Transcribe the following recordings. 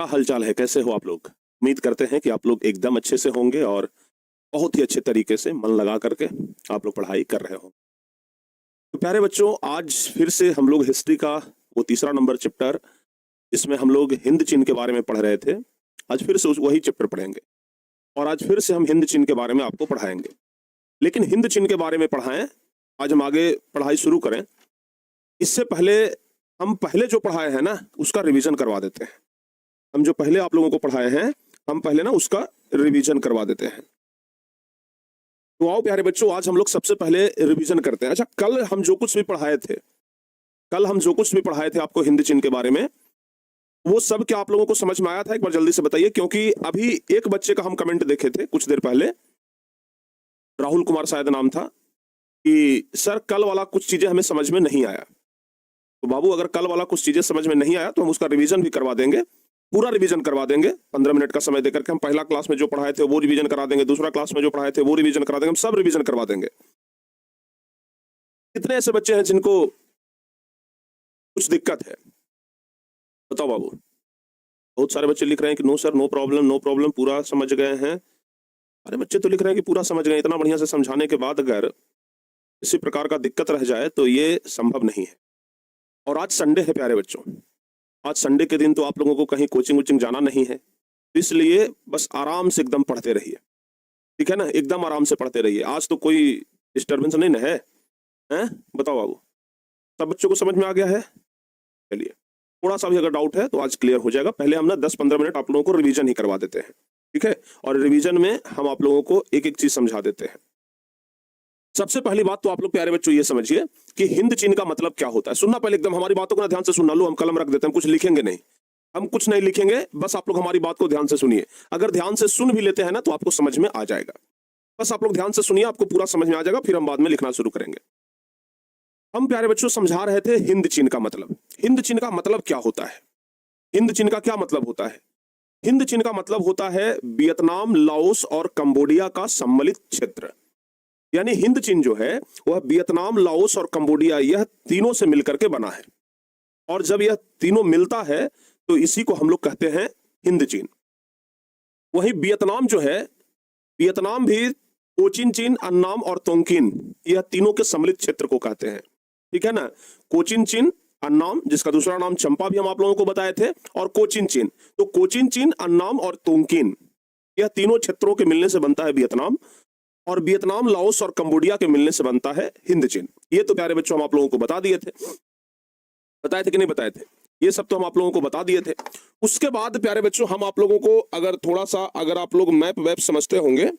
क्या हालचाल है? कैसे हो आप लोग? उम्मीद करते हैं कि आप लोग एकदम अच्छे से होंगे और बहुत ही अच्छे तरीके से मन लगा करके आप लोग पढ़ाई कर रहे हो। तो प्यारे बच्चों, आज फिर से हम लोग हिस्ट्री का वो तीसरा नंबर चैप्टर, जिसमें हम लोग हिंद चीन के बारे में पढ़ रहे थे, आज फिर से वही चैप्टर पढ़ेंगे और आज फिर से हम हिंद चीन के बारे में आपको पढ़ाएंगे। लेकिन हिंद चीन के बारे में पढ़ाएं, आज हम आगे पढ़ाई शुरू करें इससे पहले हम पहले जो पढ़ाए हैं ना उसका रिवीजन करवा देते हैं। हम जो पहले आप लोगों को पढ़ाए हैं हम पहले ना उसका रिवीजन करवा देते हैं। तो आओ प्यारे बच्चों, आज हम लोग सबसे पहले रिवीजन करते हैं। अच्छा, कल हम जो कुछ भी पढ़ाए थे आपको हिंद चीन के बारे में, वो सब क्या आप लोगों को समझ में आया था? एक बार जल्दी से बताइए, क्योंकि अभी एक बच्चे का हम कमेंट देखे थे कुछ देर पहले, राहुल कुमार शायद नाम था, कि सर कल वाला कुछ चीजें हमें समझ में नहीं आया। तो बाबू, अगर कल वाला कुछ चीजें समझ में नहीं आया तो हम उसका रिवीजन भी करवा देंगे, पूरा रिवीजन करवा देंगे। 15 मिनट का समय देकर के हम पहला क्लास में जो पढ़ाए थे वो रिवीजन करा देंगे, दूसरा क्लास में जो पढ़ाए थे वो रिवीजन करा देंगे, हम सब रिवीजन करवा देंगे। कितने ऐसे बच्चे हैं जिनको कुछ दिक्कत है? बताओ बाबू। बहुत सारे बच्चे लिख रहे हैं कि नो सर, नो प्रॉब्लम, पूरा समझ गए हैं। अरे बच्चे तो लिख रहे हैं कि पूरा समझ गए। इतना बढ़िया से समझाने के बाद अगर किसी प्रकार का दिक्कत रह जाए तो ये संभव नहीं है। और आज संडे है प्यारे बच्चों, आज संडे के दिन तो आप लोगों को कहीं कोचिंग वोचिंग जाना नहीं है, इसलिए बस आराम से एकदम पढ़ते रहिए, ठीक है ना? एकदम आराम से पढ़ते रहिए। आज तो कोई डिस्टर्बेंस नहीं ना है, हैं? बताओ बाबू, सब बच्चों को समझ में आ गया है? चलिए, थोड़ा सा भी अगर डाउट है तो आज क्लियर हो जाएगा। पहले हम ना 10-15 मिनट आप लोगों को रिवीजन ही करवा देते हैं, ठीक है? और रिवीजन में हम आप लोगों को एक एक चीज समझा देते हैं। सबसे पहली बात तो आप लोग प्यारे बच्चों ये समझिए कि हिंद चीन का मतलब क्या होता है। सुनना पहले, एकदम हमारी बातों को ना ध्यान से सुनना। लो, हम कलम रख देते हैं, कुछ लिखेंगे नहीं, हम कुछ नहीं लिखेंगे, बस आप लोग हमारी बात को ध्यान से सुनिए। अगर ध्यान से सुन भी लेते हैं ना तो आपको समझ में आ जाएगा। बस आप लोग ध्यान से सुनिए, आपको पूरा समझ में आ जाएगा, फिर हम बाद में लिखना शुरू करेंगे। हम प्यारे बच्चों समझा रहे थे हिंद चीन का मतलब। हिंद चीन का मतलब क्या होता है? हिंद चीन का क्या मतलब होता है? हिंद चीन का मतलब होता है वियतनाम, लाओस और कंबोडिया का सम्मिलित क्षेत्र। यानी हिंद चीन जो है वह वियतनाम, लाओस और कंबोडिया, यह तीनों से मिलकर के बना है। और जब यह तीनों मिलता है तो इसी को हम लोग कहते हैं हिंद चीन। वही वियतनाम जो है, वियतनाम भी कोचिन चीन, अन्नाम और तोंगकिन, यह तीनों के सम्मिलित क्षेत्र को कहते हैं, ठीक है ना? कोचिन चीन, अन्नाम, जिसका दूसरा नाम चंपा भी हम आप लोगों को बताए थे, और कोचिन चीन। तो कोचिन चीन, अन्नाम और तोंगकिन, यह तीनों क्षेत्रों के मिलने से बनता है वियतनाम, और वियतनाम, लाओस और कंबोडिया के मिलने से बनता है हिंद चीन। ये तो प्यारे बच्चों हम आप लोगों को बता दिए थे, बताए थे कि नहीं बताए थे? ये सब तो हम आप लोगों को बता दिए थे। उसके बाद प्यारे बच्चों हम आप लोगों को अगर थोड़ा सा, अगर आप लोग मैप वैप समझते होंगे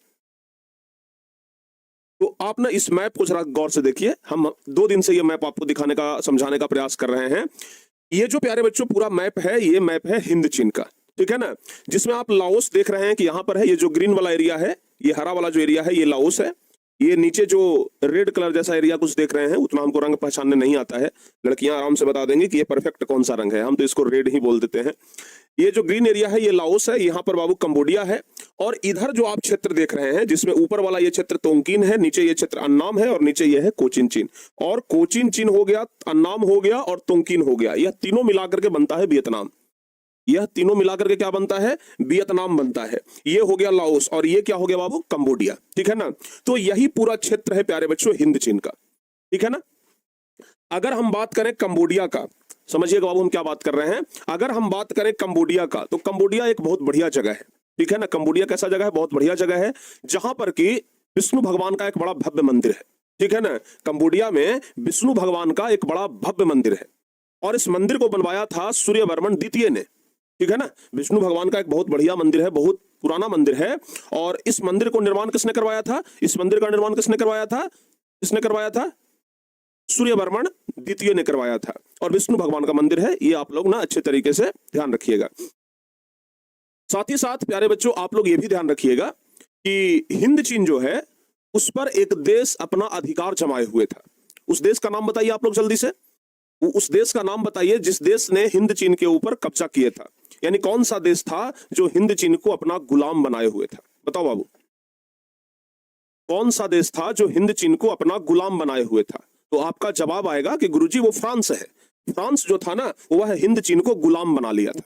तो आप ना इस मैप को जरा गौर से देखिए। हम 2 दिन से ये मैप आपको दिखाने का, समझाने का प्रयास कर रहे हैं। ये जो प्यारे बच्चों पूरा मैप है, ये मैप है हिंद चीन का, ठीक है ना? जिसमें आप लाओस देख रहे हैं कि यहाँ पर है, ये जो ग्रीन वाला एरिया है, ये हरा वाला जो एरिया है ये लाओस है। ये नीचे जो रेड कलर जैसा एरिया कुछ देख रहे हैं, उतना हमको रंग पहचानने नहीं आता है, लड़कियां आराम से बता देंगी कि ये परफेक्ट कौन सा रंग है, हम तो इसको रेड ही बोल देते हैं। ये जो ग्रीन एरिया है ये लाओस है, यहाँ पर बाबू कंबोडिया है। और इधर जो आप क्षेत्र देख रहे हैं, जिसमें ऊपर वाला ये क्षेत्र तोंगकिन है, नीचे ये क्षेत्र अन्नाम है, और नीचे ये है कोचिन चीन। और कोचिन चीन हो गया, अन्नाम हो गया और तोंगकिन हो गया, यह तीनों मिलाकर के बनता है वियतनाम। यह तीनों मिलाकर के क्या बनता है? वियतनाम बनता है। ये हो गया लाओस, और ये क्या हो गया बाबू? कंबोडिया, ठीक है ना? तो यही पूरा क्षेत्र है प्यारे बच्चों हिंद चीन का, ठीक है ना? अगर हम बात करें कंबोडिया का, समझिएगा बाबू हम क्या बात कर रहे हैं। अगर हम बात करें कंबोडिया का, तो कंबोडिया एक बहुत बढ़िया जगह है, ठीक है ना? कंबोडिया कैसा जगह है? बहुत बढ़िया जगह है, जहां पर कि विष्णु भगवान का एक बड़ा भव्य मंदिर है, ठीक है ना? कंबोडिया में विष्णु भगवान का एक बड़ा भव्य मंदिर है, और इस मंदिर को बनवाया था सूर्यवर्मन द्वितीय ने, ठीक है ना? विष्णु भगवान का एक बहुत बढ़िया मंदिर है, बहुत पुराना मंदिर है। और इस मंदिर को निर्माण किसने करवाया था? इस मंदिर का निर्माण किसने करवाया था? किसने करवाया था? सूर्यवर्मन द्वितीय ने करवाया था। और विष्णु भगवान का मंदिर है, ये आप लोग ना अच्छे तरीके से ध्यान रखिएगा। साथ ही साथ प्यारे बच्चों आप लोग ये भी ध्यान रखिएगा कि हिंद चीन जो है उस पर एक देश अपना अधिकार जमाए हुए था। उस देश का नाम बताइए आप लोग जल्दी से। उस देश का नाम बताइए जिस देश ने हिंद चीन के ऊपर कब्जा किया था। यानी कौन सा देश था जो हिंद चीन को अपना गुलाम बनाए हुए था? बताओ बाबू, कौन सा देश था जो हिंद चीन को अपना गुलाम बनाए हुए था? तो आपका जवाब आएगा कि गुरुजी वो फ्रांस है। फ्रांस जो था ना वह हिंद चीन को गुलाम बना लिया था।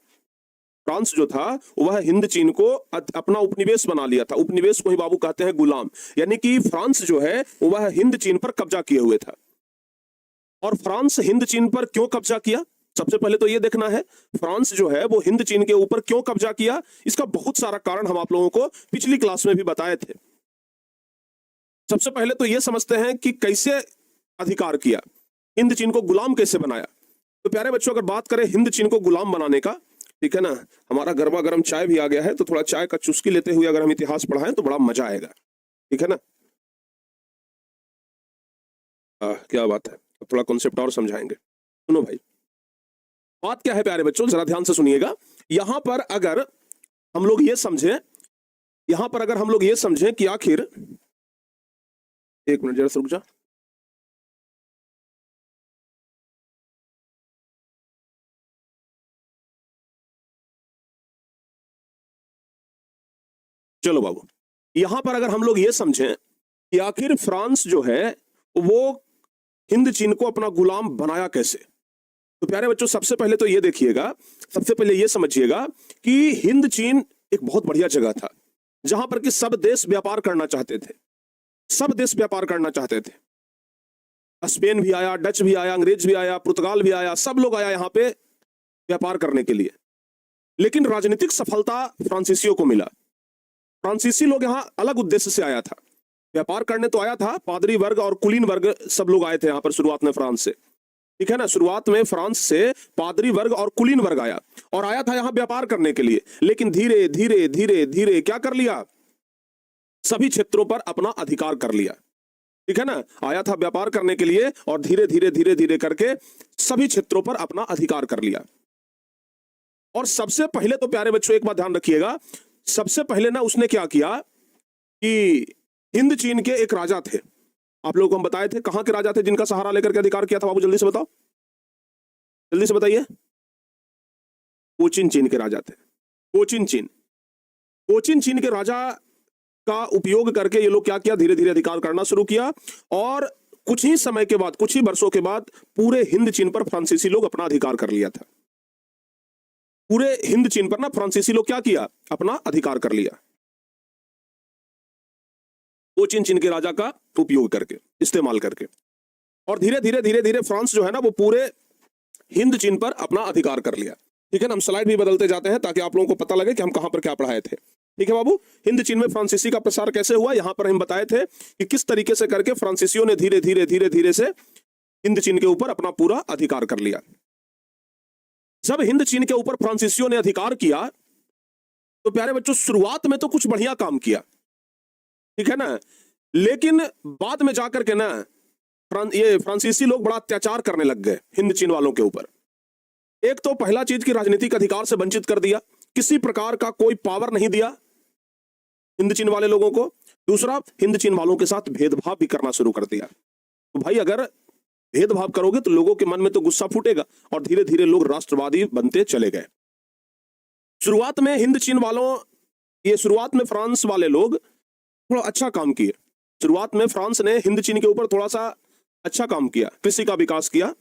फ्रांस जो था वह हिंद चीन को अपना उपनिवेश बना लिया था। उपनिवेश को ही बाबू कहते हैं गुलाम, यानी कि फ्रांस जो है वह हिंद चीन पर कब्जा किए हुए था। और फ्रांस हिंद चीन पर क्यों कब्जा किया, सबसे पहले तो यह देखना है फ्रांस जो है वो हिंद चीन के ऊपर क्यों कब्जा किया। इसका बहुत सारा कारण हम आप लोगों को पिछली क्लास में भी बताए थे। सबसे पहले तो यह समझते हैं कि कैसे अधिकार किया, हिंद चीन को गुलाम कैसे बनाया। तो प्यारे बच्चों अगर बात करें हिंद चीन को गुलाम बनाने का, ठीक है ना, हमारा गर्मा गर्म चाय भी आ गया है, तो थोड़ा चाय का चुस्की लेते हुए अगर हम इतिहास पढ़ाएं तो बड़ा मजा आएगा, ठीक है ना। क्या बात है, थोड़ा कॉन्सेप्ट और समझाएंगे। सुनो भाई, बात क्या है प्यारे बच्चों, जरा ध्यान से सुनिएगा। यहां पर अगर हम लोग ये समझें, यहां पर अगर हम लोग ये समझें कि आखिर, एक मिनट जरा रुक जा, चलो बाबू, यहां पर अगर हम लोग ये समझें कि आखिर फ्रांस जो है वो हिंद चीन को अपना गुलाम बनाया कैसे, तो प्यारे बच्चों सबसे पहले तो ये देखिएगा, सबसे पहले ये समझिएगा कि हिंद चीन एक बहुत बढ़िया जगह था जहां पर कि सब देश व्यापार करना चाहते थे, सब देश व्यापार करना चाहते थे। स्पेन भी आया, डच भी आया, अंग्रेज भी आया, पुर्तगाल भी आया, सब लोग आया यहां पे व्यापार करने के लिए। लेकिन राजनीतिक सफलता फ्रांसीसियों को मिला। फ्रांसीसी लोग यहाँ अलग उद्देश्य से आया था, व्यापार करने तो आया था, पादरी वर्ग और कुलीन वर्ग सब लोग आए थे यहाँ पर शुरुआत में फ्रांस से, ठीक है ना। शुरुआत में फ्रांस से पादरी वर्ग और कुलीन वर्ग आया और आया था यहाँ व्यापार करने के लिए। लेकिन धीरे धीरे धीरे धीरे क्या कर लिया, सभी क्षेत्रों पर अपना अधिकार कर लिया, ठीक है ना। आया था व्यापार करने के लिए और धीरे धीरे धीरे धीरे करके सभी क्षेत्रों पर अपना अधिकार कर लिया। और सबसे पहले तो प्यारे बच्चों एक बात ध्यान रखिएगा, सबसे पहले ना उसने क्या किया कि हिंद चीन के एक राजा थे, आप लोगों को हम बताए थे, कहां के राजा थे जिनका सहारा लेकर के अधिकार किया था बाबू, जल्दी से बताओ, जल्दी से बताइए। कोचिन चीन के राजा थे, कोचिन चीन। कोचिन चीन के राजा का उपयोग करके ये लोग क्या किया, धीरे धीरे अधिकार करना शुरू किया। और कुछ ही समय के बाद, कुछ ही वर्षों के बाद पूरे हिंद चीन पर फ्रांसीसी लोग अपना अधिकार कर लिया था। पूरे हिंद चीन पर ना फ्रांसीसी लोग क्या किया, अपना अधिकार कर लिया, कोचिन चीन के राजा का उपयोग करके, इस्तेमाल करके। और धीरे धीरे धीरे धीरे फ्रांस जो है ना वो पूरे हिंद चीन पर अपना अधिकार कर लिया, ठीक है ना। हम स्लाइड भी बदलते जाते हैं ताकि आप लोगों को पता लगे कि हम कहां पर क्या पढ़ाए थे, ठीक है बाबू। हिंद चीन में फ्रांसीसी का प्रसार कैसे हुआ, यहां पर हम बताए थे कि किस तरीके से करके फ्रांसीसियों ने धीरे धीरे धीरे धीरे से हिंद चीन के ऊपर अपना पूरा अधिकार कर लिया। जब हिंद चीन के ऊपर फ्रांसीसियों ने अधिकार किया तो प्यारे बच्चों शुरुआत में तो कुछ बढ़िया काम किया, ठीक है ना। लेकिन बाद में जाकर के ना ये फ्रांसीसी लोग बड़ा अत्याचार करने लग गए हिंद चीन वालों के ऊपर। एक तो पहला चीज की राजनीतिक अधिकार से वंचित कर दिया, किसी प्रकार का कोई पावर नहीं दिया हिंद चीन वाले लोगों को। दूसरा, हिंद चीन वालों के साथ भेदभाव भी करना शुरू कर दिया। तो भाई अगर भेदभाव करोगे तो लोगों के मन में तो गुस्सा फूटेगा और धीरे धीरे लोग राष्ट्रवादी बनते चले गए। शुरुआत में हिंद चीन वालों, ये शुरुआत में फ्रांस वाले लोग थोड़ा अच्छा काम किए। शुरुआत में फ्रांस ने हिंद चीन के ऊपर थोड़ा सा अच्छा काम किया, कृषि का विकास किया,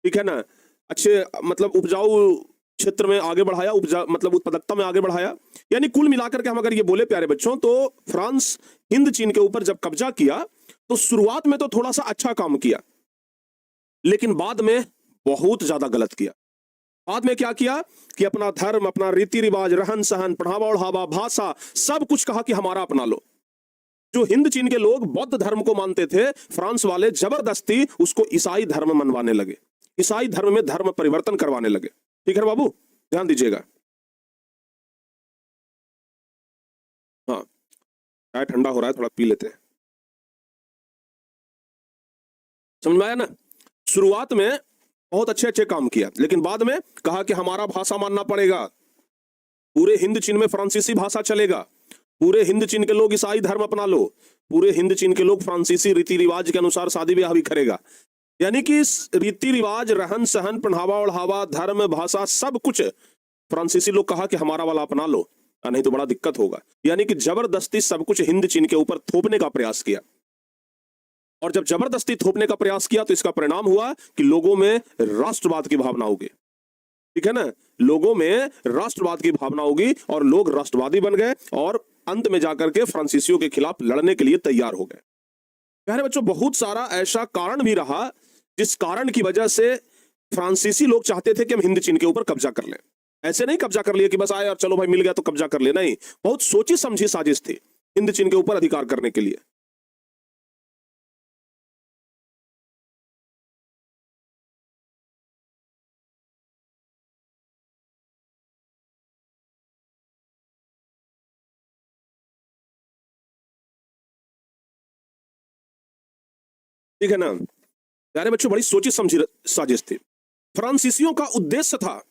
ठीक है ना। अच्छे मतलब उपजाऊ क्षेत्र में आगे बढ़ाया, मतलब उत्पादकता में आगे बढ़ाया। यानी कुल मिलाकर के हम अगर ये बोले प्यारे बच्चों तो फ्रांस हिंद चीन के ऊपर जब कब्जा किया तो शुरुआत में तो थोड़ा सा अच्छा काम किया, लेकिन बाद में बहुत ज्यादा गलत किया। बाद में क्या किया कि अपना धर्म, अपना रीति रिवाज, रहन सहन, पढ़ावा ओढ़ावा, भाषा, सब कुछ कहा कि हमारा अपना लो। जो हिंद चीन के लोग बौद्ध धर्म को मानते थे, फ्रांस वाले जबरदस्ती उसको ईसाई धर्म मनवाने लगे, ईसाई धर्म में धर्म परिवर्तन करवाने लगे, ठीक है बाबू, ध्यान दीजिएगा। हाँ, चाय ठंडा हो रहा है, थोड़ा पी लेते हैं, समझ में आया ना। शुरुआत में बहुत अच्छे अच्छे काम किया, लेकिन बाद में कहा कि हमारा भाषा मानना पड़ेगा, पूरे हिंद चीन में फ्रांसीसी भाषा चलेगा, पूरे हिंद चीन के लोग ईसाई धर्म अपना लो, पूरे हिंद चीन के लोग फ्रांसीसी रीति रिवाज के अनुसार शादी ब्याह भी करेगा। यानी कि रीति रिवाज, रहन सहन, पहनावा ओढ़ावा, धर्म, भाषा, सब कुछ फ्रांसीसी लोग कहा कि हमारा वाला अपना लो, नहीं तो बड़ा दिक्कत होगा। यानी कि जबरदस्ती सब कुछ हिंद चीन के ऊपर थोपने का प्रयास किया। और जब जबरदस्ती थोपने का प्रयास किया तो इसका परिणाम हुआ कि लोगों में राष्ट्रवाद की भावना हो गई। ठीक है ना, लोगों में राष्ट्रवाद की भावना होगी और लोग राष्ट्रवादी बन गए और अंत में जाकर के फ्रांसीसियों के खिलाफ लड़ने के लिए तैयार हो गए। प्यारे बच्चों, बहुत सारा ऐसा कारण भी रहा जिस कारण की वजह से फ्रांसीसी लोग चाहते थे कि हम हिंद चीन के ऊपर कब्जा कर लें। ऐसे नहीं कब्जा कर लिया कि बस आए और चलो भाई मिल गया तो कब्जा कर ले, नहीं, बहुत सोची समझी साजिश थी हिंद चीन के ऊपर अधिकार करने के लिए। ठीक है ना प्यारे बच्चों, बड़ी सोची समझी साजिश थी। फ्रांसीसियों का उद्देश्य था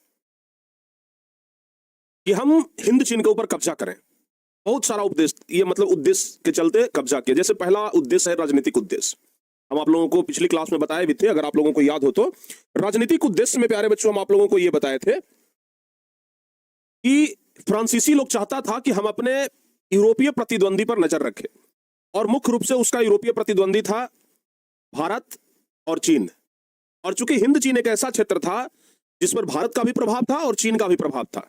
कि हम हिंद चीन के ऊपर कब्जा करें। बहुत सारा उद्देश्य, ये मतलब उद्देश्य के चलते कब्जा किया। जैसे पहला उद्देश्य है राजनीतिक उद्देश्य। हम आप लोगों को पिछली क्लास में बताए भी थे, अगर आप लोगों को याद हो तो। राजनीतिक उद्देश्य में प्यारे बच्चों हम आप लोगों को ये बताए थे कि फ्रांसीसी लोग चाहता था कि हम अपने यूरोपीय प्रतिद्वंदी पर नजर रखें, और मुख्य रूप से उसका यूरोपीय प्रतिद्वंदी था भारत और चीन। और चूंकि हिंद चीन एक ऐसा क्षेत्र था जिस पर भारत का भी प्रभाव था और चीन का भी प्रभाव था,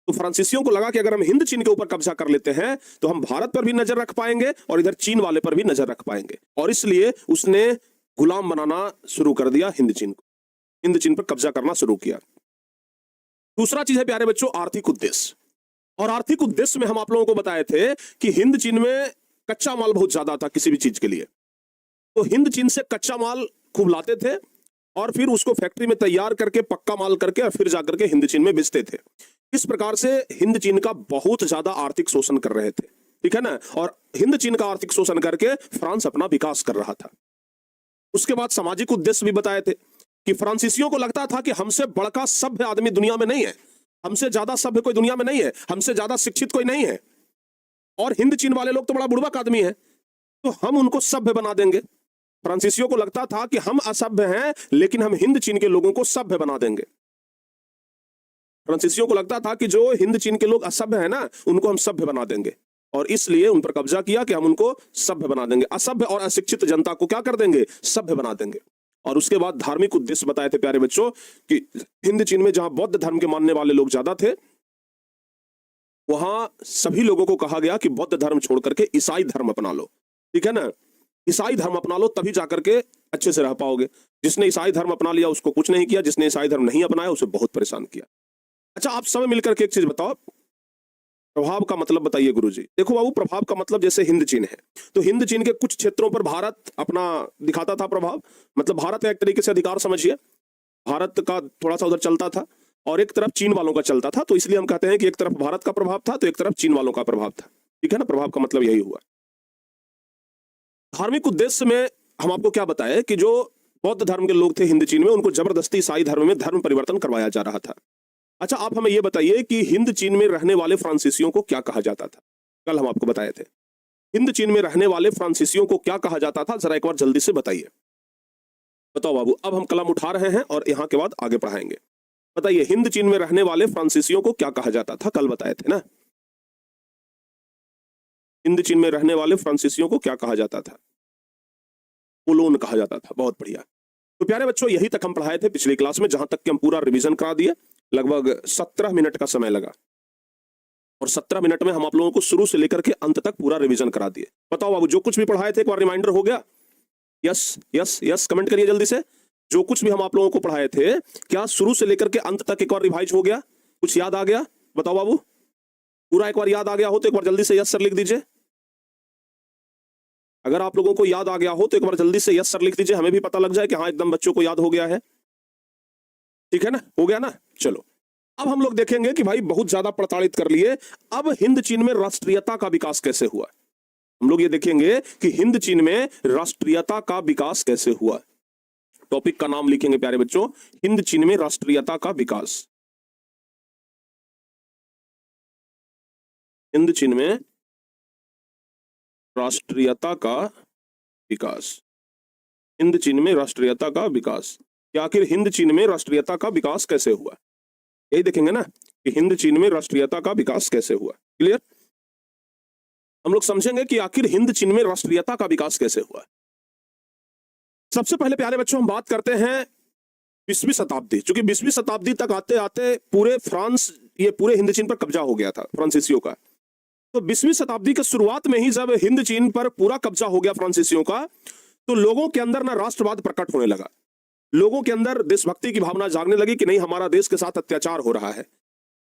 तो फ्रांसीसियों को लगा कि अगर हम हिंद चीन के ऊपर कब्जा कर लेते हैं तो हम भारत पर भी नजर रख पाएंगे और इधर चीन वाले पर भी नजर रख पाएंगे। और इसलिए उसने गुलाम बनाना शुरू कर दिया हिंद चीन को, हिंद चीन पर कब्जा करना शुरू किया। दूसरा चीज है प्यारे बच्चों आर्थिक उद्देश्य। और आर्थिक उद्देश्य में हम आप लोगों को बताए थे कि हिंद चीन में कच्चा माल बहुत ज्यादा था किसी भी चीज के लिए, तो हिंद चीन से कच्चा माल खूब लाते थे और फिर उसको फैक्ट्री में तैयार करके पक्का माल करके और फिर जाकर के हिंद चीन में बेचते थे। इस प्रकार से हिंद चीन का बहुत ज्यादा आर्थिक शोषण कर रहे थे, ठीक है ना। और हिंद चीन का आर्थिक शोषण करके फ्रांस अपना विकास कर रहा था। उसके बाद सामाजिक उद्देश्य भी बताए थे कि फ्रांसीसियों को लगता था कि हमसे बड़का सभ्य आदमी दुनिया में नहीं है, हमसे ज्यादा सभ्य कोई दुनिया में नहीं है, हमसे ज्यादा शिक्षित कोई नहीं है, और हिंद चीन वाले लोग तो बड़ा बुड़बक आदमी है, तो हम उनको सभ्य बना देंगे। फ्रांसीसियों को लगता था कि हम असभ्य हैं लेकिन हम हिंद चीन के लोगों को सभ्य बना देंगे। फ्रांसीसियों को लगता था कि जो हिंद चीन के लोग असभ्य हैं ना, उनको हम सभ्य बना देंगे, और इसलिए उन पर कब्जा किया कि हम उनको सभ्य बना देंगे। असभ्य और अशिक्षित जनता को क्या कर देंगे, सभ्य बना देंगे। और उसके बाद धार्मिक उद्देश्य बताए थे प्यारे बच्चों कि हिंद चीन में जहां बौद्ध धर्म के मानने वाले लोग ज्यादा थे, वहां सभी लोगों को कहा गया कि बौद्ध धर्म छोड़ करके ईसाई धर्म अपना लो, ठीक है ना। ईसाई धर्म अपना लो तभी जाकर के अच्छे से रह पाओगे। जिसने ईसाई धर्म अपना लिया उसको कुछ नहीं किया, जिसने ईसाई धर्म नहीं अपनाया उसे बहुत परेशान किया। अच्छा, आप सब मिलकर के एक चीज बताओ, प्रभाव का मतलब बताइए गुरुजी। देखो बाबू, प्रभाव का मतलब जैसे हिंद चीन है, तो हिंद चीन के कुछ क्षेत्रों पर भारत अपना दिखाता था प्रभाव, मतलब भारत का एक तरीके से अधिकार समझिए, भारत का थोड़ा सा उधर चलता था और एक तरफ चीन वालों का चलता था। तो इसलिए हम कहते हैं कि एक तरफ भारत का प्रभाव था तो एक तरफ चीन वालों का प्रभाव था, ठीक है ना। प्रभाव का मतलब यही हुआ। धार्मिक उद्देश्य में हम आपको क्या बताए कि जो बौद्ध धर्म के लोग थे हिंद चीन में, उनको जबरदस्ती ईसाई धर्म में धर्म परिवर्तन करवाया जा रहा था। अच्छा, आप हमें यह बताइए कि हिंद चीन में रहने वाले फ्रांसीसियों को क्या कहा जाता था। कल हम आपको बताए थे हिंद चीन में रहने वाले फ्रांसीसियों को क्या कहा जाता था, जरा एक बार जल्दी से बताइए। बताओ बाबू, अब हम कलम उठा रहे हैं और यहां के बाद आगे पढ़ाएंगे। बताइए, हिंद चीन में रहने वाले फ्रांसीसियों को क्या कहा जाता था, कल बताए थे ना। हिंद चीन में रहने वाले फ्रांसीसियों को क्या कहा जाता था, कोलोन कहा जाता था। बहुत बढ़िया। तो प्यारे बच्चों, यही तक हम पढ़ाए थे पिछली क्लास में, जहां तक कि हम पूरा रिवीजन करा दिए। लगभग 17 मिनट का समय लगा और 17 मिनट में हम आप लोगों को शुरू से लेकर के अंत तक पूरा रिवीजन करा दिए। बताओ बाबू, जो कुछ भी पढ़ाए थे एक बार रिमाइंडर हो गया? यस यस यस, कमेंट करिए जल्दी से। जो कुछ भी हम आप लोगों को पढ़ाए थे, क्या शुरू से लेकर के अंत तक एक बार रिवाइज हो गया? कुछ याद आ गया? बताओ बाबू, पूरा एक बार याद आ गया हो तो एक बार जल्दी से यस सर लिख दीजिए। अगर आप लोगों को याद आ गया हो तो एक बार जल्दी से यस सर लिख दीजिए, हमें भी पता लग जाए कि हाँ एकदम बच्चों को याद हो गया है। ठीक है ना, हो गया ना। चलो, अब हम लोग देखेंगे कि भाई बहुत ज्यादा प्रताड़ित कर लिए, अब हिंद चीन में राष्ट्रीयता का विकास कैसे हुआ। हम लोग ये देखेंगे कि हिंद चीन में राष्ट्रीयता का विकास कैसे हुआ। टॉपिक का नाम लिखेंगे प्यारे बच्चों, हिंद चीन में राष्ट्रीयता का विकास। हिंद चीन में राष्ट्रीयता का विकास। हिंद चीन में राष्ट्रीयता का विकास, कि आखिर हिंद चीन में राष्ट्रीयता का विकास कैसे हुआ, यही देखेंगे ना कि हिंद चीन में राष्ट्रीयता का विकास कैसे हुआ। क्लियर? हम लोग समझेंगे कि आखिर हिंद चीन में राष्ट्रीयता का विकास कैसे हुआ। सबसे पहले प्यारे बच्चों हम बात करते हैं 20वीं शताब्दी, क्योंकि 20वीं शताब्दी तक आते आते पूरे फ्रांस, ये पूरे हिंद चीन पर कब्जा हो गया था फ्रांसीसियों का। तो 20वीं शताब्दी के शुरुआत में ही जब हिंद चीन पर पूरा कब्जा हो गया फ्रांसीसियों का, तो लोगों के अंदर ना राष्ट्रवाद प्रकट होने लगा, लोगों के अंदर देशभक्ति की भावना जागने लगी कि नहीं, हमारा देश के साथ अत्याचार हो रहा है।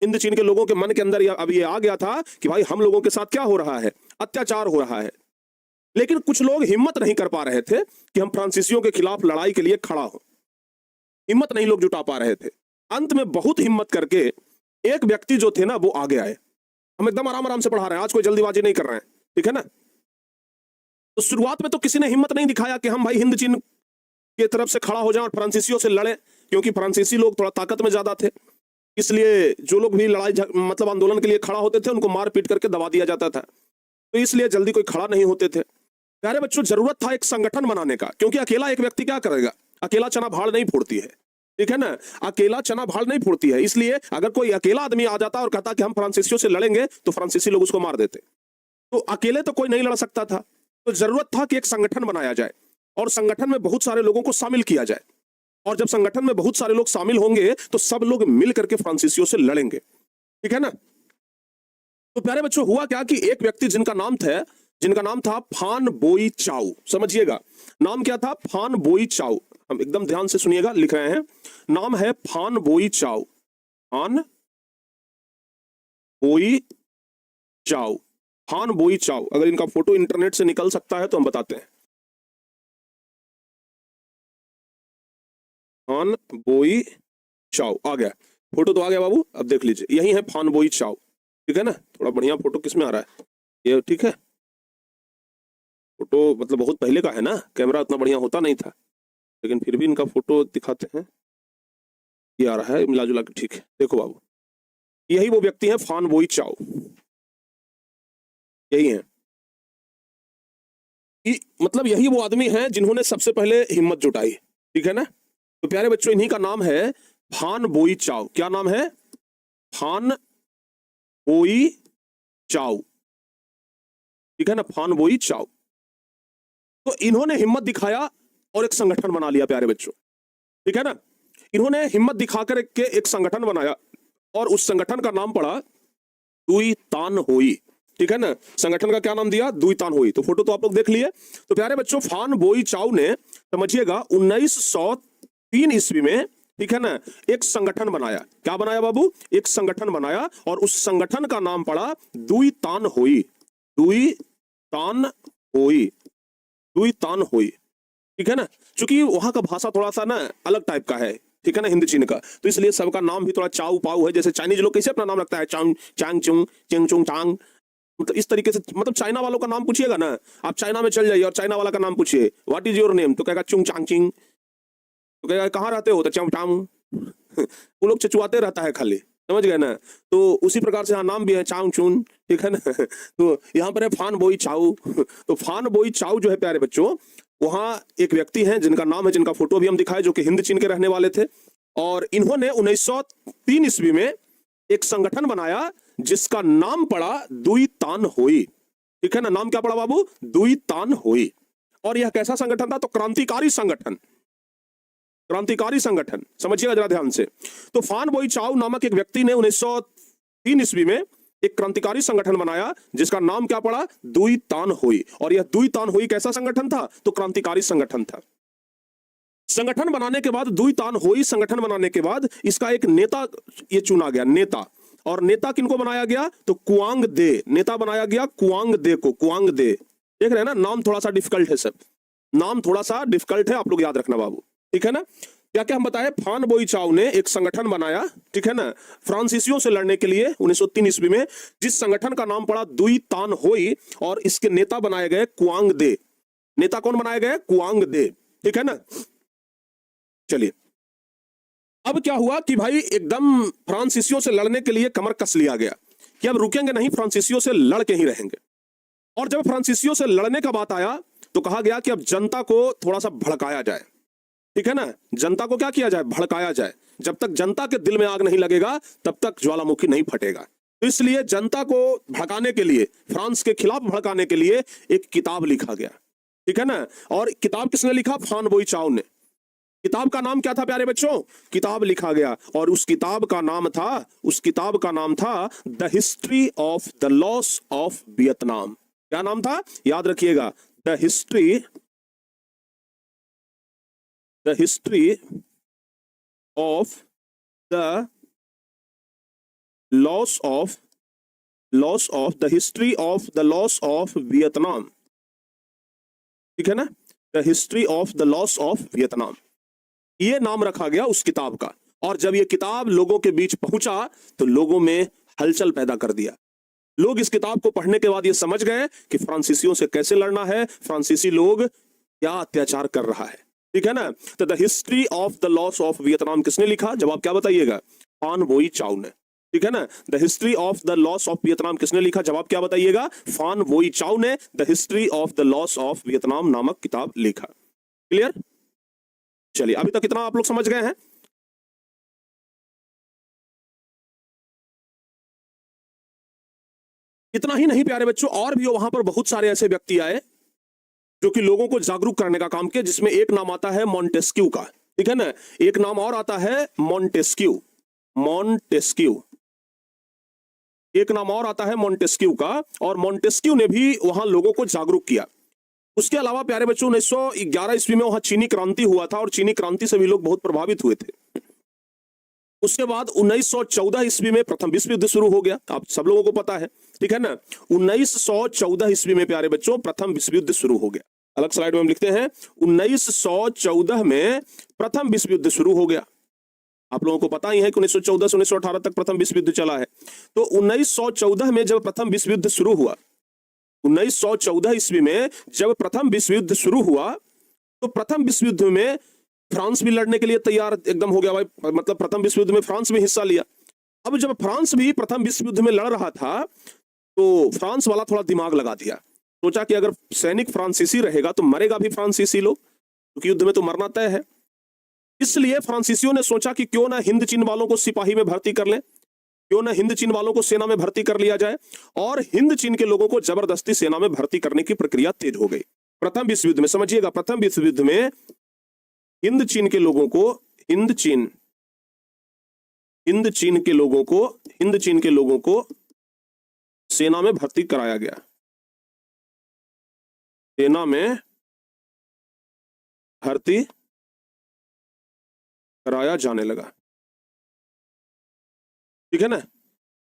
हिंद चीन के लोगों के मन के अंदर अब ये आ गया था कि भाई हम लोगों के साथ क्या हो रहा है, अत्याचार हो रहा है। लेकिन कुछ लोग हिम्मत नहीं कर पा रहे थे कि हम फ्रांसीसियों के खिलाफ लड़ाई के लिए खड़ा हो, हिम्मत नहीं लोग जुटा पा रहे थे। अंत में बहुत हिम्मत करके एक व्यक्ति जो थे ना वो आगे आए। हम एकदम आराम आराम से पढ़ा रहे हैं, आज कोई जल्दीबाजी नहीं कर रहे हैं, ठीक है ना। तो शुरुआत में तो किसी ने हिम्मत नहीं दिखाया कि हम भाई हिंद चीन की तरफ से खड़ा हो जाएं और फ्रांसीसियों से लड़ें, क्योंकि फ्रांसीसी लोग थोड़ा ताकत में ज्यादा थे, इसलिए जो लोग भी लड़ाई मतलब आंदोलन के लिए खड़ा होते थे उनको मार पीट करके दबा दिया जाता था, तो इसलिए जल्दी कोई खड़ा नहीं होते थे। प्यारे बच्चों, जरूरत था एक संगठन बनाने का, क्योंकि अकेला एक व्यक्ति क्या करेगा, अकेला चना भाड़ नहीं फोड़ती है, ठीक है ना, अकेला चना भाड़ नहीं फोड़ती है। इसलिए अगर कोई अकेला आदमी आ जाता और कहता कि हम फ्रांसीसियों से लड़ेंगे, तो फ्रांसीसी लोग उसको मार देते। तो अकेले तो कोई नहीं लड़ सकता था, तो जरूरत था कि एक संगठन बनाया जाए और संगठन में बहुत सारे लोगों को शामिल किया जाए, और जब संगठन में बहुत सारे लोग शामिल होंगे तो सब लोग मिल करके फ्रांसीसियों से लड़ेंगे, ठीक है ना। तो प्यारे बच्चों, हुआ क्या कि एक व्यक्ति जिनका नाम था फान बोई चाउ, समझिएगा नाम क्या था, फान बोई चाउ। हम एकदम ध्यान से सुनिएगा, लिख रहे हैं, नाम है फान बोई चाउ, फान बोई चाउ, फान बोई चाउ। अगर इनका फोटो इंटरनेट से निकल सकता है तो हम बताते हैं। फान बोई चाउ आ गया, फोटो तो आ गया बाबू, अब देख लीजिए, यही है फान बोई चाउ, ठीक है ना। थोड़ा बढ़िया फोटो किसमें आ रहा है ये, ठीक है, फोटो मतलब बहुत पहले का है ना, कैमरा उतना बढ़िया होता नहीं था, लेकिन फिर भी इनका फोटो दिखाते हैं, ये आ रहा है मिला जुला के, ठीक है। देखो बाबू, यही वो व्यक्ति है फान बोई चाउ, यही है, मतलब यही वो आदमी है जिन्होंने सबसे पहले हिम्मत जुटाई, ठीक है ना। तो प्यारे बच्चों, इन्हीं का नाम है फान बोई चाउ। क्या नाम है, फान बोई चाउ, ठीक है ना, फान बोई चाउ। तो इन्होंने हिम्मत दिखाया और एक संगठन बना लिया प्यारे बच्चों, ठीक है ना। इन्होंने हिम्मत दिखाकर एक संगठन बनाया और उस संगठन का नाम पड़ा दुई तान होई, ठीक है ना। संगठन का क्या नाम दिया, दुई तान होई। तो फोटो तो आप लोग देख लिए। तो प्यारे बच्चों, फान बोई चाउ ने, समझिएगा, 1903 ईस्वी में, ठीक है ना, एक संगठन बनाया। क्या बनाया बाबू, एक संगठन बनाया, और उस संगठन का नाम पड़ा दुई तान होई, दुई तान होई, दुई तान होई, ठीक है ना। क्योंकि वहां का भाषा थोड़ा सा ना अलग टाइप का है, ठीक है ना, हिंद चीन का, तो इसलिए सबका नाम भी थोड़ा चाउ पाउ है। जैसे चाइनीज लोग कैसे अपना नाम रखता है, चांग चांग चुंग चेंग चुंग चांग, मतलब इस तरीके से, मतलब चाइना वालों का नाम पूछिएगा ना, आप चाइना में चल जाइए और चाइना वाला का नाम पूछिए, व्हाट इज योर नेम, तो कहेगा चुंग चांग चिंग, तो कहेगा कहाँ रहते हो, तो चांग चांग। वो लोग चचुआते रहता है खाली, समझ गए ना। तो उसी प्रकार से यहाँ नाम भी है चांग चुन, ठीक है ना। तो यहाँ पर है फान बोई चाउ। तो फान बोई चाउ जो है प्यारे बच्चों, वहां एक व्यक्ति हैं जिनका नाम है, जिनका फोटो भी हम दिखाए, जो कि हिंद चीन के रहने वाले थे, और इन्होंने 1903 ईस्वी में एक संगठन बनाया जिसका नाम पड़ा दुई तान होई, ठीक है ना। नाम क्या पड़ा बाबू, दुई तान होई। और यह कैसा संगठन था, तो क्रांतिकारी संगठन, क्रांतिकारी संगठन, समझिएगा जरा ध्यान से। तो फान बोई चाउ नामक एक व्यक्ति ने 1903 ईस्वी में एक क्रांतिकारी संगठन बनाया जिसका नाम क्या पड़ा, दुई तान होई। और यह दुई तान होई कैसा संगठन था, तो क्रांतिकारी संगठन था। संगठन बनाने के बाद, दुई तान होई संगठन बनाने के बाद, इसका एक नेता ये चुना गया, नेता। और नेता किनको बनाया गया, तो कुआंग दे, नेता बनाया गया कुआंग दे को, कुआंग दे। देख रहे हैं ना, नाम थोड़ा सा डिफिकल्ट है, सब नाम थोड़ा सा डिफिकल्ट है, आप लोग याद रखना बाबू, ठीक है ना। क्या क्या हम बताए, फान बोई चाउ ने एक संगठन बनाया, ठीक है ना, फ्रांसीसियों से लड़ने के लिए 1903 ईस्वी में, जिस संगठन का नाम पड़ा दुई तान होई, और इसके नेता बनाए गए कुआंग दे। नेता कौन बनाए गए, कुआंग दे, ठीक है ना। चलिए, अब क्या हुआ कि भाई एकदम फ्रांसीसियों से लड़ने के लिए कमर कस लिया गया कि अब रुकेंगे नहीं, फ्रांसीसियों से लड़ के ही रहेंगे। और जब फ्रांसीसियों से लड़ने का बात आया तो कहा गया कि अब जनता को थोड़ा सा भड़काया जाए, ठीक है ना, जनता को क्या किया जाए, भड़काया जाए। जब तक जनता के दिल में आग नहीं लगेगा तब तक ज्वालामुखी नहीं फटेगा। तो इसलिए जनता को भड़काने के लिए, फ्रांस के खिलाफ भड़काने के लिए एक किताब लिखा गया, ठीक है ना। और किताब किसने लिखा, फान बोई चाउ ने। किताब का नाम क्या था प्यारे बच्चों? किताब लिखा गया और उस किताब का नाम था the history of the loss of Vietnam. क्या नाम था? याद रखिएगा, the history of the loss of the history of the loss of Vietnam. ठीक है ना? The history of the loss of Vietnam, ये नाम रखा गया उस किताब का। और जब ये किताब लोगों के बीच पहुंचा तो लोगों में हलचल पैदा कर दिया। लोग इस किताब को पढ़ने के बाद ये समझ गए कि फ्रांसीसियों से कैसे लड़ना है, फ्रांसीसी लोग क्या अत्याचार कर रहा है। ठीक है ना? तो the history of the loss of Vietnam किसने लिखा? जवाब क्या बताइएगा? फान बोई चाउ ने। ठीक है ना? The history of the loss of Vietnam किसने लिखा? जवाब क्या बताइएगा? फान बोई चाउ ने the history of the loss of Vietnam नामक किताब लिखा। क्लियर? चलिए, अभी तक कितना आप लोग समझ गए हैं? इतना ही नहीं प्यारे बच्चों, और भी वहां पर बहुत सारे ऐसे व्यक्ति आए जो कि लोगों को जागरूक करने का काम किया, जिसमें एक नाम आता है मॉन्टेस्क्यू का। ठीक है ना? एक नाम और आता है मॉन्टेस्क्यू। एक नाम और आता है मॉन्टेस्क्यू का, और मॉन्टेस्क्यू ने भी वहां लोगों को जागरूक किया। उसके अलावा प्यारे बच्चों 1911 ईस्वी में वहां चीनी क्रांति हुआ था और चीनी क्रांति से भी लोग बहुत प्रभावित हुए थे। उसके बाद 1914 ईस्वी में प्रथम विश्व युद्ध शुरू हो गया, आप सब लोगों को पता है। ठीक है ना? 1914 ईस्वी में प्यारे बच्चों प्रथम विश्व युद्ध शुरू हो गया। अलग स्लाइड में हम लिखते हैं 1914 में प्रथम विश्व युद्ध शुरू हो गया। आप लोगों को पता ही है कि 1914 से 1918 तक प्रथम विश्व युद्ध चला है। तो 1914 में जब प्रथम विश्व युद्ध शुरू हुआ, 1914 ईस्वी में जब प्रथम विश्व युद्ध शुरू हुआ, तो प्रथम विश्व युद्ध में फ्रांस भी लड़ने के लिए तैयार एकदम हो गया भाई। मतलब प्रथम विश्व युद्ध में फ्रांस भी हिस्सा लिया। अब जब फ्रांस भी प्रथम विश्व युद्ध में लड़ रहा था तो फ्रांस वाला थोड़ा दिमाग लगा दिया, सोचा कि अगर सैनिक फ्रांसीसी रहेगा तो मरेगा भी फ्रांसीसी लोग, क्योंकि युद्ध में तो मरना तय है। इसलिए फ्रांसीसियों ने सोचा कि क्यों ना हिंद चीन वालों को सिपाही में भर्ती कर लें, क्यों ना हिंद चीन वालों को सेना में भर्ती कर लिया जाए, और हिंद चीन के लोगों को जबरदस्ती सेना में भर्ती करने की प्रक्रिया तेज हो गई। प्रथम विश्व युद्ध में, समझिएगा, प्रथम विश्व युद्ध में हिंद चीन के लोगों को सेना में भर्ती कराया गया। सेना में भर्ती कराया जाने लगा। ठीक है ना?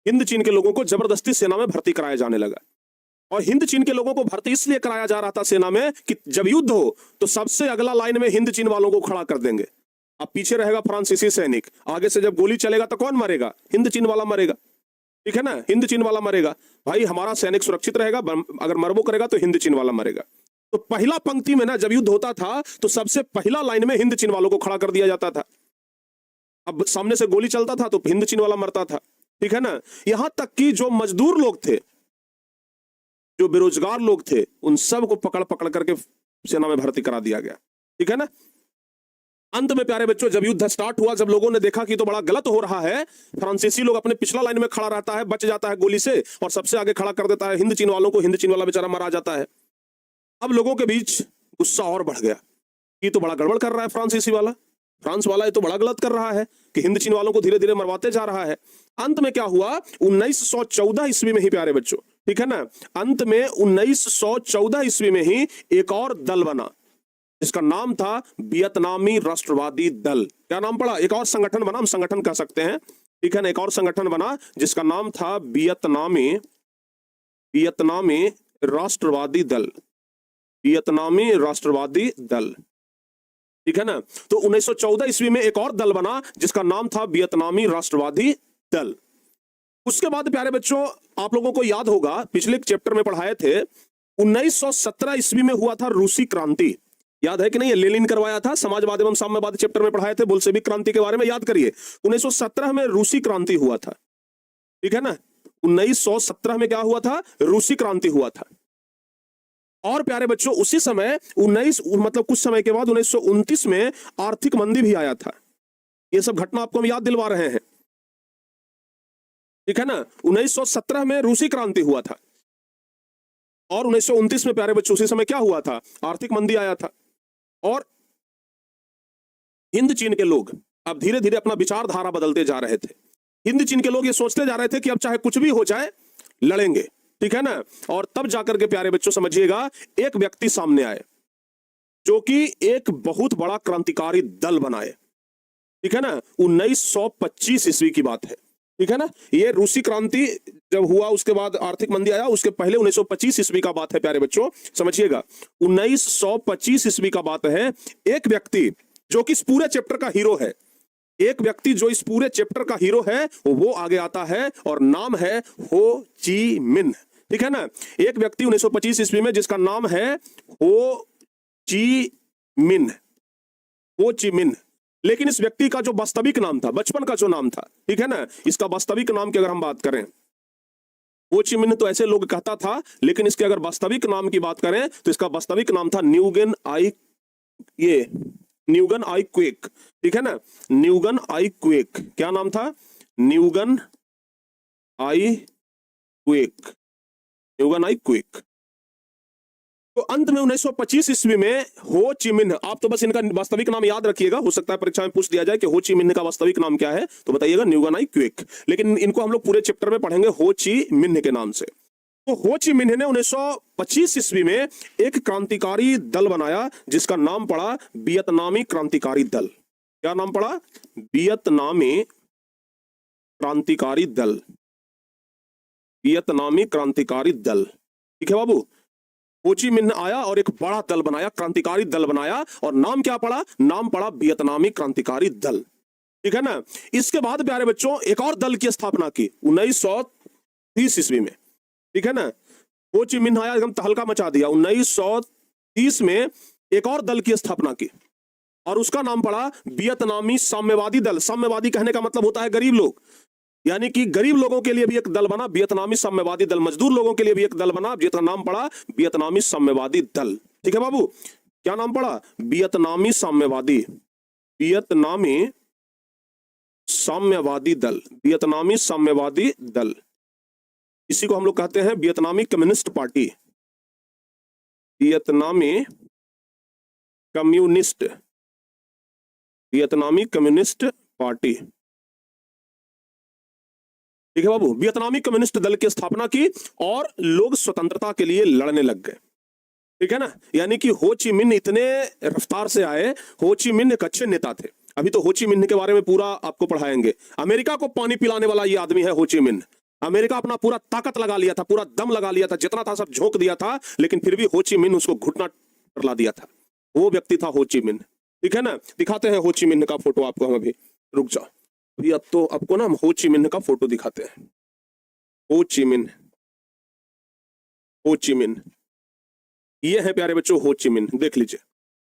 हिंद चीन के लोगों को जबरदस्ती सेना में भर्ती कराया जाने लगा। और हिंद चीन के लोगों को भर्ती इसलिए कराया जा रहा था सेना में कि जब युद्ध हो तो सबसे अगला लाइन में हिंद चीन वालों को खड़ा कर देंगे। अब पीछे रहेगा फ्रांसीसी सैनिक, आगे से जब गोली चलेगा तो कौन मरेगा? हिंद चीन वाला मरेगा। ठीक है ना? हिंद चीन वाला मरेगा। भाई हमारा सैनिक सुरक्षित रहेगा, अगर मरबो करेगा तो हिंद चीन वाला मरेगा। तो पहला पंक्ति में ना जब युद्ध होता था तो सबसे पहला लाइन में हिंद चीन वालों को खड़ा कर दिया जाता था। अब सामने से गोली चलता था तो हिंद चीन वाला मरता था। ठीक है ना? यहां तक कि जो मजदूर लोग थे, जो बेरोजगार लोग थे, उन सब को पकड़ पकड़ करके सेना में भर्ती करा दिया गया। ठीक है ना? अंत में प्यारे बच्चों जब युद्ध स्टार्ट हुआ, जब लोगों ने देखा कि तो बड़ा गलत हो रहा है, फ्रांसीसी लोग अपने पिछला लाइन में खड़ा रहता है, बच जाता है गोली से, और सबसे आगे खड़ा कर देता है हिंद चीन वालों को, हिंद चीन वाला बेचारा मारा जाता है। अब लोगों के बीच गुस्सा और बढ़ गया कि तो बड़ा गड़बड़ कर रहा है फ्रांसीसी वाला, फ्रांस वाला ये तो बड़ा गलत कर रहा है कि हिंद चीन वालों को धीरे धीरे मरवाते जा रहा है। अंत में क्या हुआ? 1914 ईस्वी में ही प्यारे बच्चों, ठीक है ना, अंत में 1914 ईस्वी में ही एक और दल बना जिसका नाम था वियतनामी राष्ट्रवादी दल। क्या नाम पड़ा? एक और संगठन बना, हम संगठन कह सकते हैं, ठीक है ना। एक और संगठन बना जिसका नाम था वियतनामी राष्ट्रवादी दल, वियतनामी राष्ट्रवादी दल, ठीक है ना। तो 1914 ईस्वी में एक और दल बना जिसका नाम था वियतनामी राष्ट्रवादी दल। उसके बाद प्यारे बच्चों आप लोगों को याद होगा, पिछले चैप्टर में पढ़ाए थे, 1917 ईस्वी में हुआ था रूसी क्रांति। याद है कि नहीं? लेनिन करवाया था, समाजवाद एवं साम्यवाद चैप्टर में पढ़ाए थे, बोल्शेविक क्रांति के बारे में याद करिए। 1917 में रूसी क्रांति हुआ था, ठीक है ना। 1917 में क्या हुआ था? रूसी क्रांति हुआ था। और प्यारे बच्चों उसी समय कुछ समय के बाद 1929 में आर्थिक मंदी भी आया था। ये सब घटना आपको हम याद दिलवा रहे हैं, ठीक है ना। 1917 में रूसी क्रांति हुआ था और 1929 में प्यारे बच्चों उसी समय क्या हुआ था? आर्थिक मंदी आया था। और हिंद चीन के लोग अब धीरे धीरे अपना विचारधारा बदलते जा रहे थे। हिंद चीन के लोग ये सोचते जा रहे थे कि अब चाहे कुछ भी हो जाए लड़ेंगे, ठीक है ना। और तब जाकर के प्यारे बच्चों समझिएगा एक व्यक्ति सामने आए जो कि एक बहुत बड़ा क्रांतिकारी दल बनाए, ठीक है ना। 1925 ईस्वी की बात है, ठीक है ना। ये रूसी क्रांति जब हुआ उसके बाद आर्थिक मंदी आया, उसके पहले 1925 ईस्वी का बात है प्यारे बच्चों, समझिएगा 1925 ईस्वी का बात है। एक व्यक्ति जो कि इस पूरे चैप्टर का हीरो है, एक व्यक्ति जो इस पूरे चैप्टर का हीरो है वो आगे आता है और नाम है हो ची मिन्ह, ठीक है ना। एक व्यक्ति 1925 ईस्वी में जिसका नाम है हो ची मिन्ह, हो ची मिन्ह। लेकिन इस व्यक्ति का जो वास्तविक नाम था, बचपन का जो नाम था, ठीक है ना, इसका वास्तविक नाम की अगर हम बात करें, हो ची मिन्ह तो ऐसे लोग कहता था, लेकिन इसके अगर वास्तविक नाम की बात करें तो इसका वास्तविक नाम था न्यूगन आई क्वेक, ठीक है ना। न्यूगन आई क्वेक, क्या नाम था? न्यूगन आई क्वेक, न्यूगन आई क्वेक। तो अंत में 1925 ईस्वी में हो ची मिन्ह, आप तो बस इनका वास्तविक नाम याद रखिएगा, हो सकता है परीक्षा में पूछ दिया जाए कि हो ची मिन्ह का वास्तविक नाम क्या है, तो बताइएगा न्यूगन आई क्वेक। लेकिन इनको हम लोग पूरे चैप्टर में पढ़ेंगे हो ची मिन्ह के नाम से। तो हो ची मिन्ह ने 1925 ईस्वी में एक क्रांतिकारी दल बनाया जिसका नाम पड़ा वियतनामी क्रांतिकारी दल। क्या नाम पड़ा? वियतनामी क्रांतिकारी दल, वियतनामी क्रांतिकारी दल, ठीक है बाबू। हो ची मिन्ह आया और एक बड़ा दल बनाया, क्रांतिकारी दल बनाया, और नाम क्या पड़ा? नाम पड़ा वियतनामी क्रांतिकारी दल, ठीक है ना। इसके बाद प्यारे बच्चों एक और दल की स्थापना की 1930 ईस्वी में, ठीक है ना। हो ची मिन्ह आया, एकदम तहलका मचा दिया। 1930 में एक और दल की स्थापना की और उसका नाम पड़ा वियतनामी साम्यवादी दल। साम्यवादी कहने का मतलब होता है गरीब लोग, यानी कि गरीब लोगों के लिए भी एक दल बना वियतनामी साम्यवादी दल, मजदूर लोगों के लिए भी एक दल बना जिसका नाम पड़ा वियतनामी साम्यवादी दल, ठीक है बाबू। क्या नाम पड़ा? वियतनामी साम्यवादी, वियतनामी साम्यवादी दल, वियतनामी साम्यवादी दल। इसी को हम लोग कहते हैं वियतनामी कम्युनिस्ट पार्टी, वियतनामी कम्युनिस्ट, वियतनामी कम्युनिस्ट पार्टी, ठीक है बाबू। वियतनामी कम्युनिस्ट दल की स्थापना की और लोग स्वतंत्रता के लिए लड़ने लग गए, ठीक है ना। यानी कि हो ची मिन्ह इतने रफ्तार से आए। हो ची मिन्ह एक अच्छे नेता थे। अभी तो हो ची मिन्ह के बारे में पूरा आपको पढ़ाएंगे। अमेरिका को पानी पिलाने वाला ये आदमी है हो ची मिन्ह। अमेरिका अपना पूरा ताकत लगा लिया था, पूरा दम लगा लिया था, जितना था सब झोंक दिया था, लेकिन फिर भी हो ची मिन्ह उसको घुटना ला दिया था। वो व्यक्ति था हो ची मिन्ह, ठीक है ना। दिखाते हैं हो ची मिन्ह का फोटो आपको हम अभी, रुक जाओ अभी। अब तो आपको ना हम हो ची मिन्ह का फोटो दिखाते हैं। हो ची मिन्ह, हो ची मिन्ह, ये है प्यारे बच्चों हो ची मिन्ह, देख लीजिए,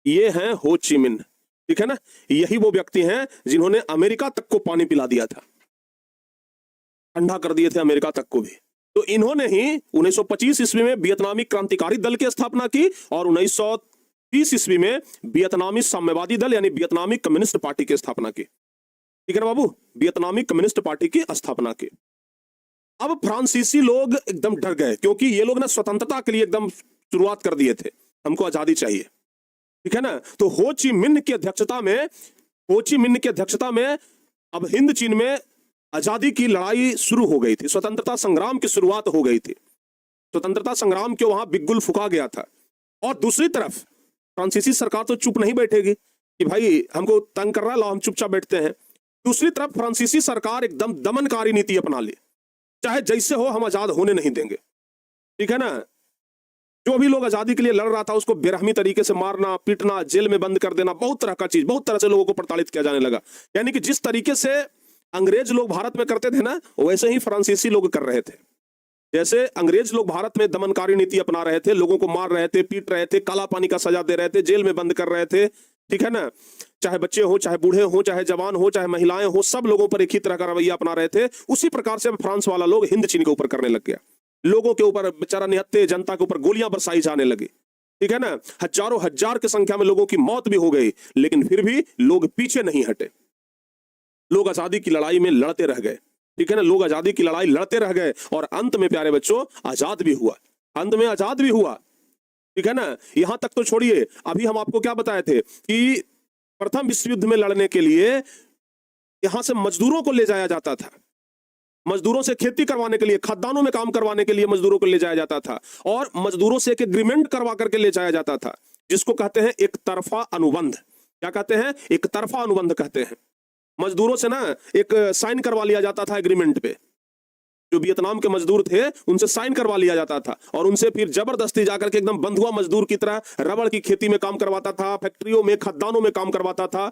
ये है हो ची मिन्ह, ठीक है ना। यही वो व्यक्ति हैं जिन्होंने अमेरिका तक को पानी पिला दिया था, ठंडा कर दिए थे अमेरिका तक को भी। तो इन्होंने ही 1925 ईस्वी में वियतनामी क्रांतिकारी दल की स्थापना की और 1930 ईस्वी में वियतनामी साम्यवादी दल यानी वियतनामी कम्युनिस्ट पार्टी की स्थापना की, ठीक है ना बाबू। वियतनामी कम्युनिस्ट पार्टी की स्थापना की। अब फ्रांसीसी लोग एकदम डर गए क्योंकि ये लोग ना स्वतंत्रता के लिए एकदम शुरुआत कर दिए थे, हमको आजादी चाहिए, ठीक है ना। तो हो ची मिन्ह की अध्यक्षता में, हो ची मिन्ह की अध्यक्षता में अब हिंद चीन में आजादी की लड़ाई शुरू हो गई थी, स्वतंत्रता संग्राम की शुरुआत हो गई थी। स्वतंत्रता संग्राम के वहां बिगुल फुका गया था। और दूसरी तरफ फ्रांसीसी सरकार तो चुप नहीं बैठेगी कि भाई हमको तंग कर रहा है, लो हम चुपचाप बैठते हैं। दूसरी तरफ फ्रांसीसी सरकार एकदम दमनकारी नीति अपना ली, चाहे जैसे हो हम आजाद होने नहीं देंगे, ठीक है ना। जो भी लोग आजादी के लिए लड़ रहा था उसको बेरहमी तरीके से मारना, पीटना, जेल में बंद कर देना, बहुत तरह का चीज, बहुत तरह से लोगों को प्रताड़ित किया जाने लगा। यानी कि जिस तरीके से अंग्रेज लोग भारत में करते थे ना, वैसे ही फ्रांसीसी लोग कर रहे थे। जैसे अंग्रेज लोग भारत में दमनकारी नीति अपना रहे थे, लोगों को मार रहे थे, पीट रहे थे, काला पानी का सजा दे रहे थे, जेल में बंद कर रहे थे, ठीक है ना। चाहे बच्चे हो, चाहे बूढ़े हो, चाहे जवान हो, चाहे महिलाएं हो, सब लोगों पर एक ही तरह का रवैया अपना रहे थे। उसी प्रकार से फ्रांस वाला लोग हिंद चीन के ऊपर करने लग गया। लोगों के ऊपर, बेचारा निहत्थे जनता के ऊपर गोलियां बरसाई जाने लगी, ठीक है ना। हजारों हजार की संख्या में लोगों की मौत भी हो गई, लेकिन फिर भी लोग पीछे नहीं हटे। लोग आजादी की लड़ाई में लड़ते रह गए, ठीक है ना। लोग आजादी की लड़ाई लड़ते रह गए और अंत में प्यारे बच्चों आजाद भी हुआ, अंत में आजाद भी हुआ, ठीक है ना। यहां तक तो छोड़िए, अभी हम आपको क्या बताए थे कि प्रथम विश्व युद्ध में लड़ने के लिए यहां से मजदूरों को ले जाया जाता था, मजदूरों से खेती करवाने के लिए, खदानों में काम करवाने के लिए मजदूरों को ले जाया जाता था, और मजदूरों से एक एग्रीमेंट करवा करके ले जाया जाता था, जिसको कहते हैं एक तरफा अनुबंध। क्या कहते हैं? एक तरफा अनुबंध कहते हैं। मजदूरों से ना एक साइन करवा लिया जाता था एग्रीमेंट पे, जो वियतनाम के मजदूर थे उनसे साइन करवा लिया जाता था, और उनसे फिर जबरदस्ती जाकर के एकदम बंधुआ मजदूर की तरह रबड़ की खेती में काम करवाता था, फैक्ट्रियों में, खदानों में काम करवाता था,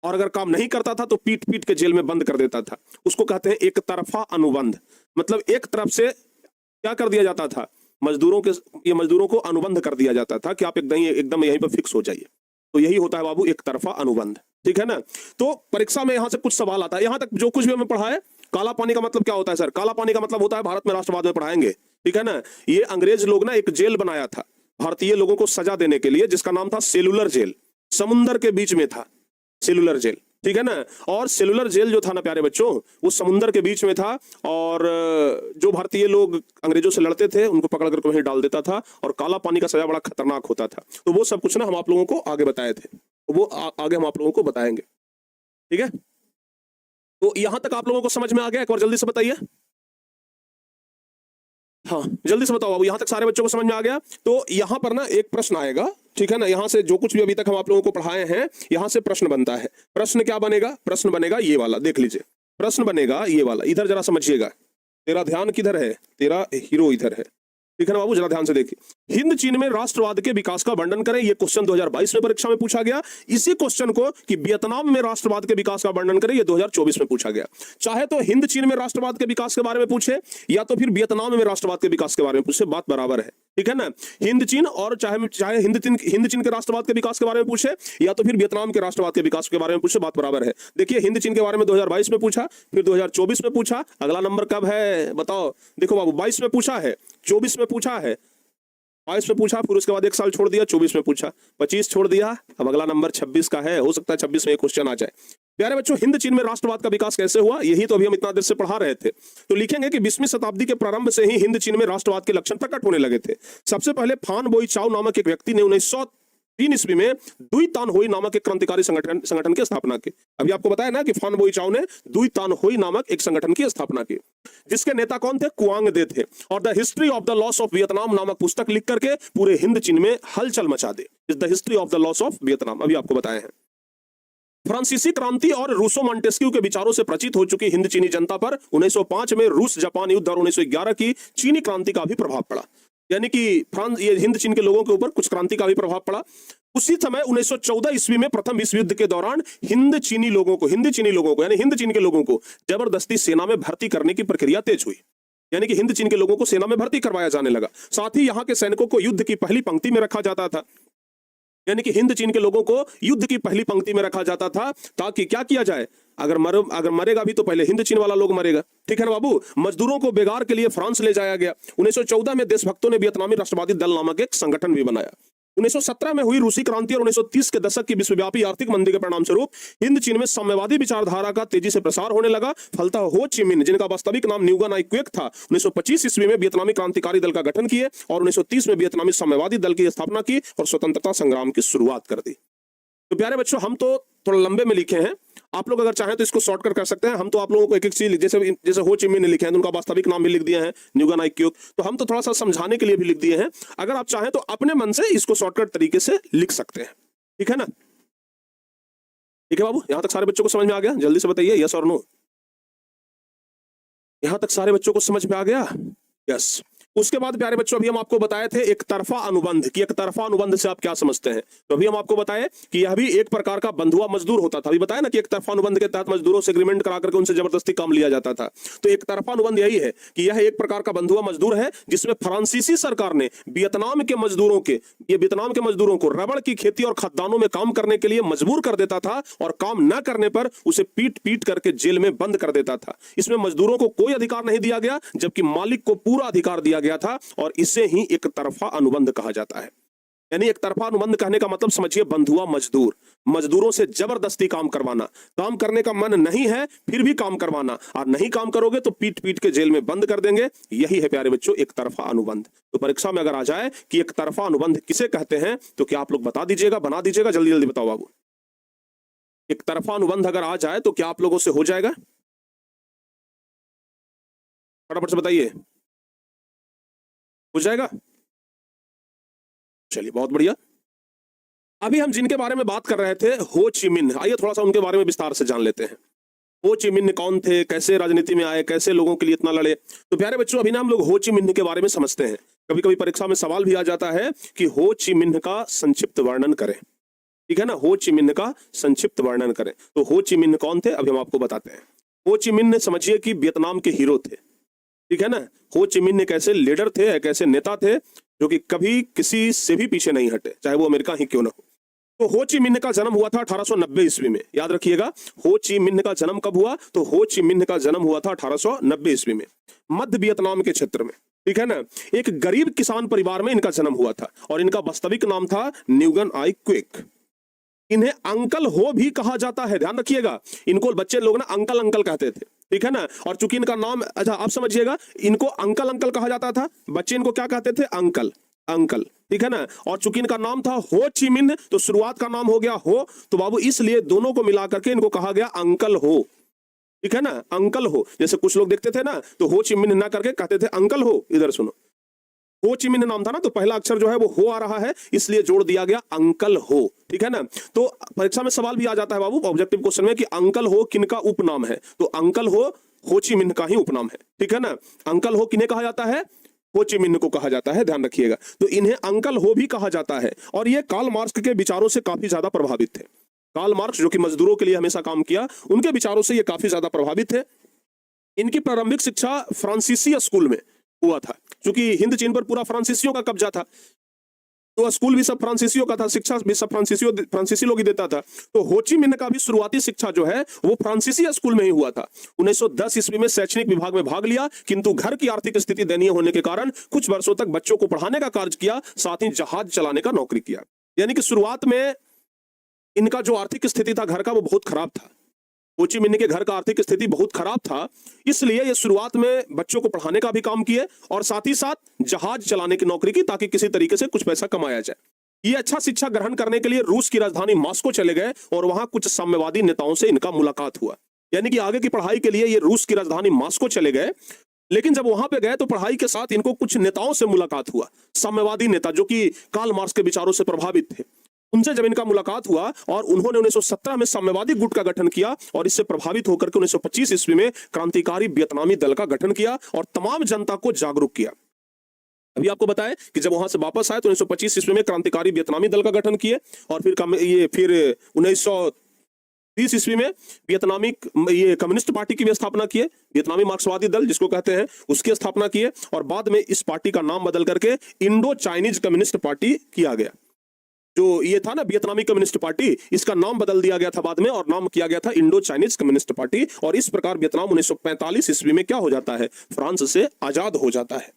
और अगर काम नहीं करता था तो पीट पीट के जेल में बंद कर देता था। उसको कहते हैं एक तरफा अनुबंध। मतलब एक तरफ से क्या कर दिया जाता था, मजदूरों को अनुबंध कर दिया जाता था कि आप एकदम यहीं पर फिक्स हो जाइए। तो यही होता है बाबू एक तरफा अनुबंध, ठीक है ना। तो परीक्षा में यहां से कुछ सवाल आता है। यहां तक जो कुछ भी हमें पढ़ा है, काला पानी का मतलब क्या होता है सर? काला पानी का मतलब होता है, भारत में राष्ट्रवाद में पढ़ाएंगे, ठीक है ना। ये अंग्रेज लोग ना एक जेल बनाया था भारतीय लोगों को सजा देने के लिए, जिसका नाम था सेलुलर जेल। समुंदर के बीच में था सेलुलर जेल, ठीक है ना। और सेलुलर जेल जो था ना प्यारे बच्चों, वो समुंदर के बीच में था, और जो भारतीय लोग अंग्रेजों से लड़ते थे उनको पकड़ करके वहीं डाल देता था, और काला पानी का सजा बड़ा खतरनाक होता था। तो वो सब कुछ ना हम आप लोगों को आगे बताए थे, वो आगे हम आप लोगों को बताएंगे, ठीक है। तो यहां तक आप लोगों को समझ में आ गया? एक बार जल्दी से बताइए, हाँ जल्दी से बताओ बाबू, यहां तक सारे बच्चों को समझ में आ गया? तो यहां पर ना एक प्रश्न आएगा, ठीक है ना। यहां से जो कुछ भी अभी तक हम आप लोगों को पढ़ाए हैं, यहां से प्रश्न बनता है। प्रश्न क्या बनेगा? प्रश्न बनेगा ये वाला, देख लीजिए, प्रश्न बनेगा ये वाला। इधर जरा समझिएगा, तेरा ध्यान किधर है? तेरा हीरो इधर है, ठीक है ना बाबू, जरा ध्यान से देखिए। हिंद चीन में राष्ट्रवाद के विकास का वर्णन करें, यह क्वेश्चन 2022 में परीक्षा में पूछा गया। इसी क्वेश्चन को कि वियतनाम में राष्ट्रवाद के विकास का वर्णन करें, यह 2024 में पूछा गया। चाहे तो हिंद चीन में राष्ट्रवाद के विकास के बारे में पूछे, या तो फिर वियतनाम में राष्ट्रवाद के विकास के बारे में पूछे, बात बराबर है, ठीक है ना। हिंद चीन, और चाहे हिंद चीन के राष्ट्रवाद के विकास के बारे में पूछे, या तो फिर वियतनाम के राष्ट्रवाद के विकास के बारे में पूछे, बात बराबर है। देखिए हिंद चीन के बारे में 2022 में पूछा, फिर 2024 में पूछा। अगला नंबर कब है बताओ? देखो बाबू, 22 में पूछा है, 24 में पूछा है, 22 में पूछा, फिर उसके बाद एक साल छोड़ दिया, 24 में पूछा, 25 छोड़ दिया, अब अगला नंबर 26 का है। हो सकता है 26 में एक क्वेश्चन आ जाए। प्यारे बच्चों, हिंद चीन में राष्ट्रवाद का विकास कैसे हुआ, यही तो अभी हम इतना देर से पढ़ा रहे थे। तो लिखेंगे कि 20वीं शताब्दी के प्रारंभ से ही हिंद चीन में राष्ट्रवाद के लक्षण प्रकट होने लगे थे। सबसे पहले फान बोई चाओ नामक एक व्यक्ति ने 1903 ईस्वी में दुई तान होई नामक एक क्रांतिकारी संगठन की स्थापना की। अभी आपको बताया ना कि फान बोई चाओ ने दुई तान होई नामक एक संगठन की स्थापना की, जिसके नेता कौन थे? कुआंग दे थे। और the history of the loss of Vietnam नामक पुस्तक लिख करके पूरे हिंद चीन में हलचल मचा दे। Is the history of the loss of Vietnam, अभी आपको बताए हैं। फ्रांसीसी क्रांति और रूसो मॉन्टेस्क्यू के विचारों से परिचित हो चुकी हिंद चीनी जनता पर 1905 में रूस जापान युद्ध और 1911 की चीनी क्रांति का भी प्रभाव पड़ा। यानी कि ये हिंद चीन के लोगों के ऊपर कुछ क्रांति का भी प्रभाव पड़ा। उसी समय 1914 ईस्वी में प्रथम विश्व युद्ध के दौरान हिंद चीनी लोगों को यानी हिंद चीन के लोगों को जबरदस्ती सेना में भर्ती करने की प्रक्रिया तेज हुई। यानी कि हिंद चीन के लोगों को सेना में भर्ती करवाया जाने लगा। साथ ही यहाँ के सैनिकों को युद्ध की पहली पंक्ति में रखा जाता था। यानी कि हिंद चीन के लोगों को युद्ध की पहली पंक्ति में रखा जाता था, ताकि क्या किया जाए, अगर मरेगा भी तो पहले हिंद चीन वाला लोग मरेगा, ठीक है ना बाबू। मजदूरों को बेगार के लिए फ्रांस ले जाया गया। 1914 में देशभक्तों ने वियतनामी राष्ट्रवादी दल नामक एक संगठन भी बनाया। 1917 में हुई रूसी क्रांति और 1930 के दशक की विश्वव्यापी आर्थिक मंदी के परिणाम स्वरूप हिंद चीन में साम्यवादी विचारधारा का तेजी से प्रसार होने लगा। फलतः हो ची मिन्ह, जिनका वास्तविक नाम न्यूगन आई क्विक था, 1925 ईस्वी में वियतनामी क्रांतिकारी दल का गठन किए और 1930 में वियतनामी साम्यवादी दल की स्थापना की और स्वतंत्रता संग्राम की शुरुआत कर दी। तो प्यारे बच्चों, हम तो थोड़ा लंबे में लिखे हैं, आप लोग अगर चाहें तो इसको शॉर्टकट कर सकते हैं। हम तो आप लोगों को एक एक चीज, जैसे हो ची मिन्ह ने लिखे हैं, उनका वास्तविक नाम भी लिख दिए हैं, न्यूगन आई क्विक, तो हम तो थोड़ा सा समझाने के लिए भी लिख दिए हैं। अगर आप चाहें तो अपने मन से इसको शॉर्टकट तरीके से लिख सकते हैं, ठीक है ना। ठीक है बाबू, यहां तक सारे बच्चों को समझ में आ गया? जल्दी से बताइए यस और नो। यहां तक सारे बच्चों को समझ में आ गया? यस। उसके बाद प्यारे बच्चों, अभी हम आपको बताए थे एक तरफा अनुबंध की। एक तरफा अनुबंध से आप क्या समझते हैं? तो अभी हम आपको बताए कि यह भी एक प्रकार का बंधुआ मजदूर होता था। अभी बताया ना कि एक तरफा अनुबंध के तहत मजदूरों से एग्रीमेंट करा करके उनसे जबरदस्ती काम लिया जाता था। तो एक तरफा अनुबंध यही है कि यह एक प्रकार का बंधुआ मजदूर है, जिसमें फ्रांसीसी सरकार ने वियतनाम के मजदूरों को रबड़ की खेती और खदानों में काम करने के लिए मजबूर कर देता था, और काम न करने पर उसे पीट पीट करके जेल में बंद कर देता था। इसमें मजदूरों को कोई अधिकार नहीं दिया गया, जबकि मालिक को पूरा अधिकार दिया गया था, और इसे ही एक तरफा अनुबंध कहा जाता है। यानी एक तरफा अनुबंध कहने का मतलब समझिए बंधुआ मजदूर, मजदूरों से जबरदस्ती काम करवाना, काम करने का मन नहीं है फिर भी काम करवाना, और नहीं काम करोगे तो पीट पीट के जेल में बंद कर देंगे। यही है प्यारे बच्चों एक तरफा अनुबंध। तो परीक्षा में अगर आ जाए कि एक तरफा अनुबंध किसे कहते हैं, तो क्या आप लोग बता दीजिएगा, बना दीजिएगा, जल्दी जल्दी बताओ बाबू। एक तरफा अनुबंध अगर आ जाए तो क्या आप लोगों से हो जाएगा? फटाफट से बताइए, हो जाएगा? चलिए बहुत बढ़िया। अभी हम जिनके बारे में बात कर रहे थे, हो ची मिन्ह, आइए थोड़ा सा उनके बारे में विस्तार से जान लेते हैं। हो ची मिन्ह कौन थे, कैसे राजनीति में आए, कैसे लोगों के लिए इतना लड़े? तो प्यारे बच्चों, अभी ना हम लोग हो ची मिन्ह के बारे में समझते हैं। कभी कभी परीक्षा में सवाल भी आ जाता है कि हो ची मिन्ह का संक्षिप्त वर्णन करें। ठीक है ना, हो ची मिन्ह का संक्षिप्त वर्णन करें। तो हो ची मिन्ह कौन थे, अभी हम आपको बताते हैं। हो ची मिन्ह समझिए कि वियतनाम के हीरो थे। ठीक है ना, हो ची मिन्ह एक ऐसे लीडर थे, एक ऐसे नेता थे जो कि कभी किसी से भी पीछे नहीं हटे, चाहे वो अमेरिका ही क्यों ना हो। तो हो ची मिन्ह का जन्म हुआ था 1890 ईस्वी में। याद रखिएगा, हो ची मिन्ह का जन्म कब हुआ? तो हो ची मिन्ह का जन्म हुआ था 1890 ईस्वी में, मध्य वियतनाम के क्षेत्र में। ठीक है ना, एक गरीब किसान परिवार में इनका जन्म हुआ था और इनका वास्तविक नाम था न्यूगन आई क्विक। इन्हें अंकल हो भी कहा जाता है, ध्यान रखिएगा। इनको बच्चे लोग ना अंकल अंकल कहते थे। ठीक है ना, और चूंकि इनका नाम, अच्छा आप समझिएगा, इनको अंकल अंकल कहा जाता था, बच्चे इनको क्या कहते थे? Uncle uncle. ठीक है ना, और चूंकि इनका नाम था हो ची मिन्ह, तो शुरुआत का नाम हो गया हो, तो बाबू इसलिए दोनों को मिलाकर के इनको कहा गया अंकल हो। ठीक है ना, अंकल हो। जैसे कुछ लोग देखते थे ना, तो हो ची मिन्ह ना करके कहते थे अंकल हो। इधर सुनो, हो ची मिन्ह नाम था ना, तो पहला अक्षर जो है वो हो आ रहा है, इसलिए जोड़ दिया गया अंकल हो। ठीक है ना, तो परीक्षा में सवाल भी आ जाता है बाबू ऑब्जेक्टिव क्वेश्चन में कि अंकल हो किनका उपनाम है? तो अंकल हो ची मिन्ह का ही उपनाम है। ठीक है ना, अंकल हो किन्हें कहा जाता है? हो ची मिन्ह को कहा जाता है, ध्यान रखिएगा। तो इन्हें अंकल हो भी कहा जाता है और ये कार्ल मार्क्स के विचारों से काफी ज्यादा प्रभावित थे। कार्ल मार्क्स जो कि मजदूरों के लिए हमेशा काम किया, उनके विचारों से ये काफी ज्यादा प्रभावित थे। इनकी प्रारंभिक शिक्षा फ्रांसीसी स्कूल में हुआ था, क्योंकि हिंद चीन पर पूरा फ्रांसीसियों का कब्जा था, तो स्कूल भी सब फ्रांसीसियों का था, शिक्षा भी सब फ्रांसीसी लोग ही देता था। तो हो ची मिन्ह का भी शुरुआती शिक्षा जो है वो फ्रांसीसी स्कूल में ही हुआ था। 1910 ईस्वी में शैक्षणिक विभाग में भाग लिया, किंतु घर की आर्थिक स्थिति दयनीय होने के कारण कुछ वर्षों तक बच्चों को पढ़ाने का कार्य किया, साथ ही जहाज चलाने का नौकरी किया। यानी कि शुरुआत में इनका जो आर्थिक स्थिति था घर का, वो बहुत खराब था। हो ची मिन्ह के घर का आर्थिक स्थिति बहुत खराब था, इसलिए ये शुरुआत में बच्चों को पढ़ाने का भी काम किए और साथ ही साथ जहाज चलाने की नौकरी की, ताकि किसी तरीके से कुछ पैसा कमाया जाए। ये अच्छा शिक्षा ग्रहण करने के लिए रूस की राजधानी मॉस्को चले गए और वहां कुछ साम्यवादी नेताओं से इनका मुलाकात हुआ। यानी कि आगे की पढ़ाई के लिए ये रूस की राजधानी मॉस्को चले गए, लेकिन जब वहां पे गए तो पढ़ाई के साथ इनको कुछ नेताओं से मुलाकात हुआ, साम्यवादी नेता जो कि कार्ल मार्क्स के विचारों से प्रभावित थे। उनसे जब इनका मुलाकात हुआ और उन्होंने 1917 में साम्यवादी गुट का गठन किया और इससे प्रभावित होकर के 1925 ईस्वी में क्रांतिकारी वियतनामी दल का गठन किया और तमाम जनता को जागरूक किया। अभी आपको बताएं कि जब वहां से वापस आए तो 1925 ईस्वी में क्रांतिकारी वियतनामी दल का गठन किए और फिर 1930 ईस्वी में वियतनामी ये कम्युनिस्ट पार्टी की भी स्थापना किए, वियतनामी मार्क्सवादी दल जिसको कहते हैं, उसकी स्थापना किए और बाद में इस पार्टी का नाम बदल करके इंडो चाइनीज कम्युनिस्ट पार्टी किया गया। जो ये था ना वियतनामी कम्युनिस्ट पार्टी, इसका नाम बदल दिया गया था बाद में और नाम किया गया था इंडो चाइनीज कम्युनिस्ट पार्टी। और इस प्रकार वियतनाम 1945 ईस्वी में क्या हो जाता है? फ्रांस से आजाद हो जाता है।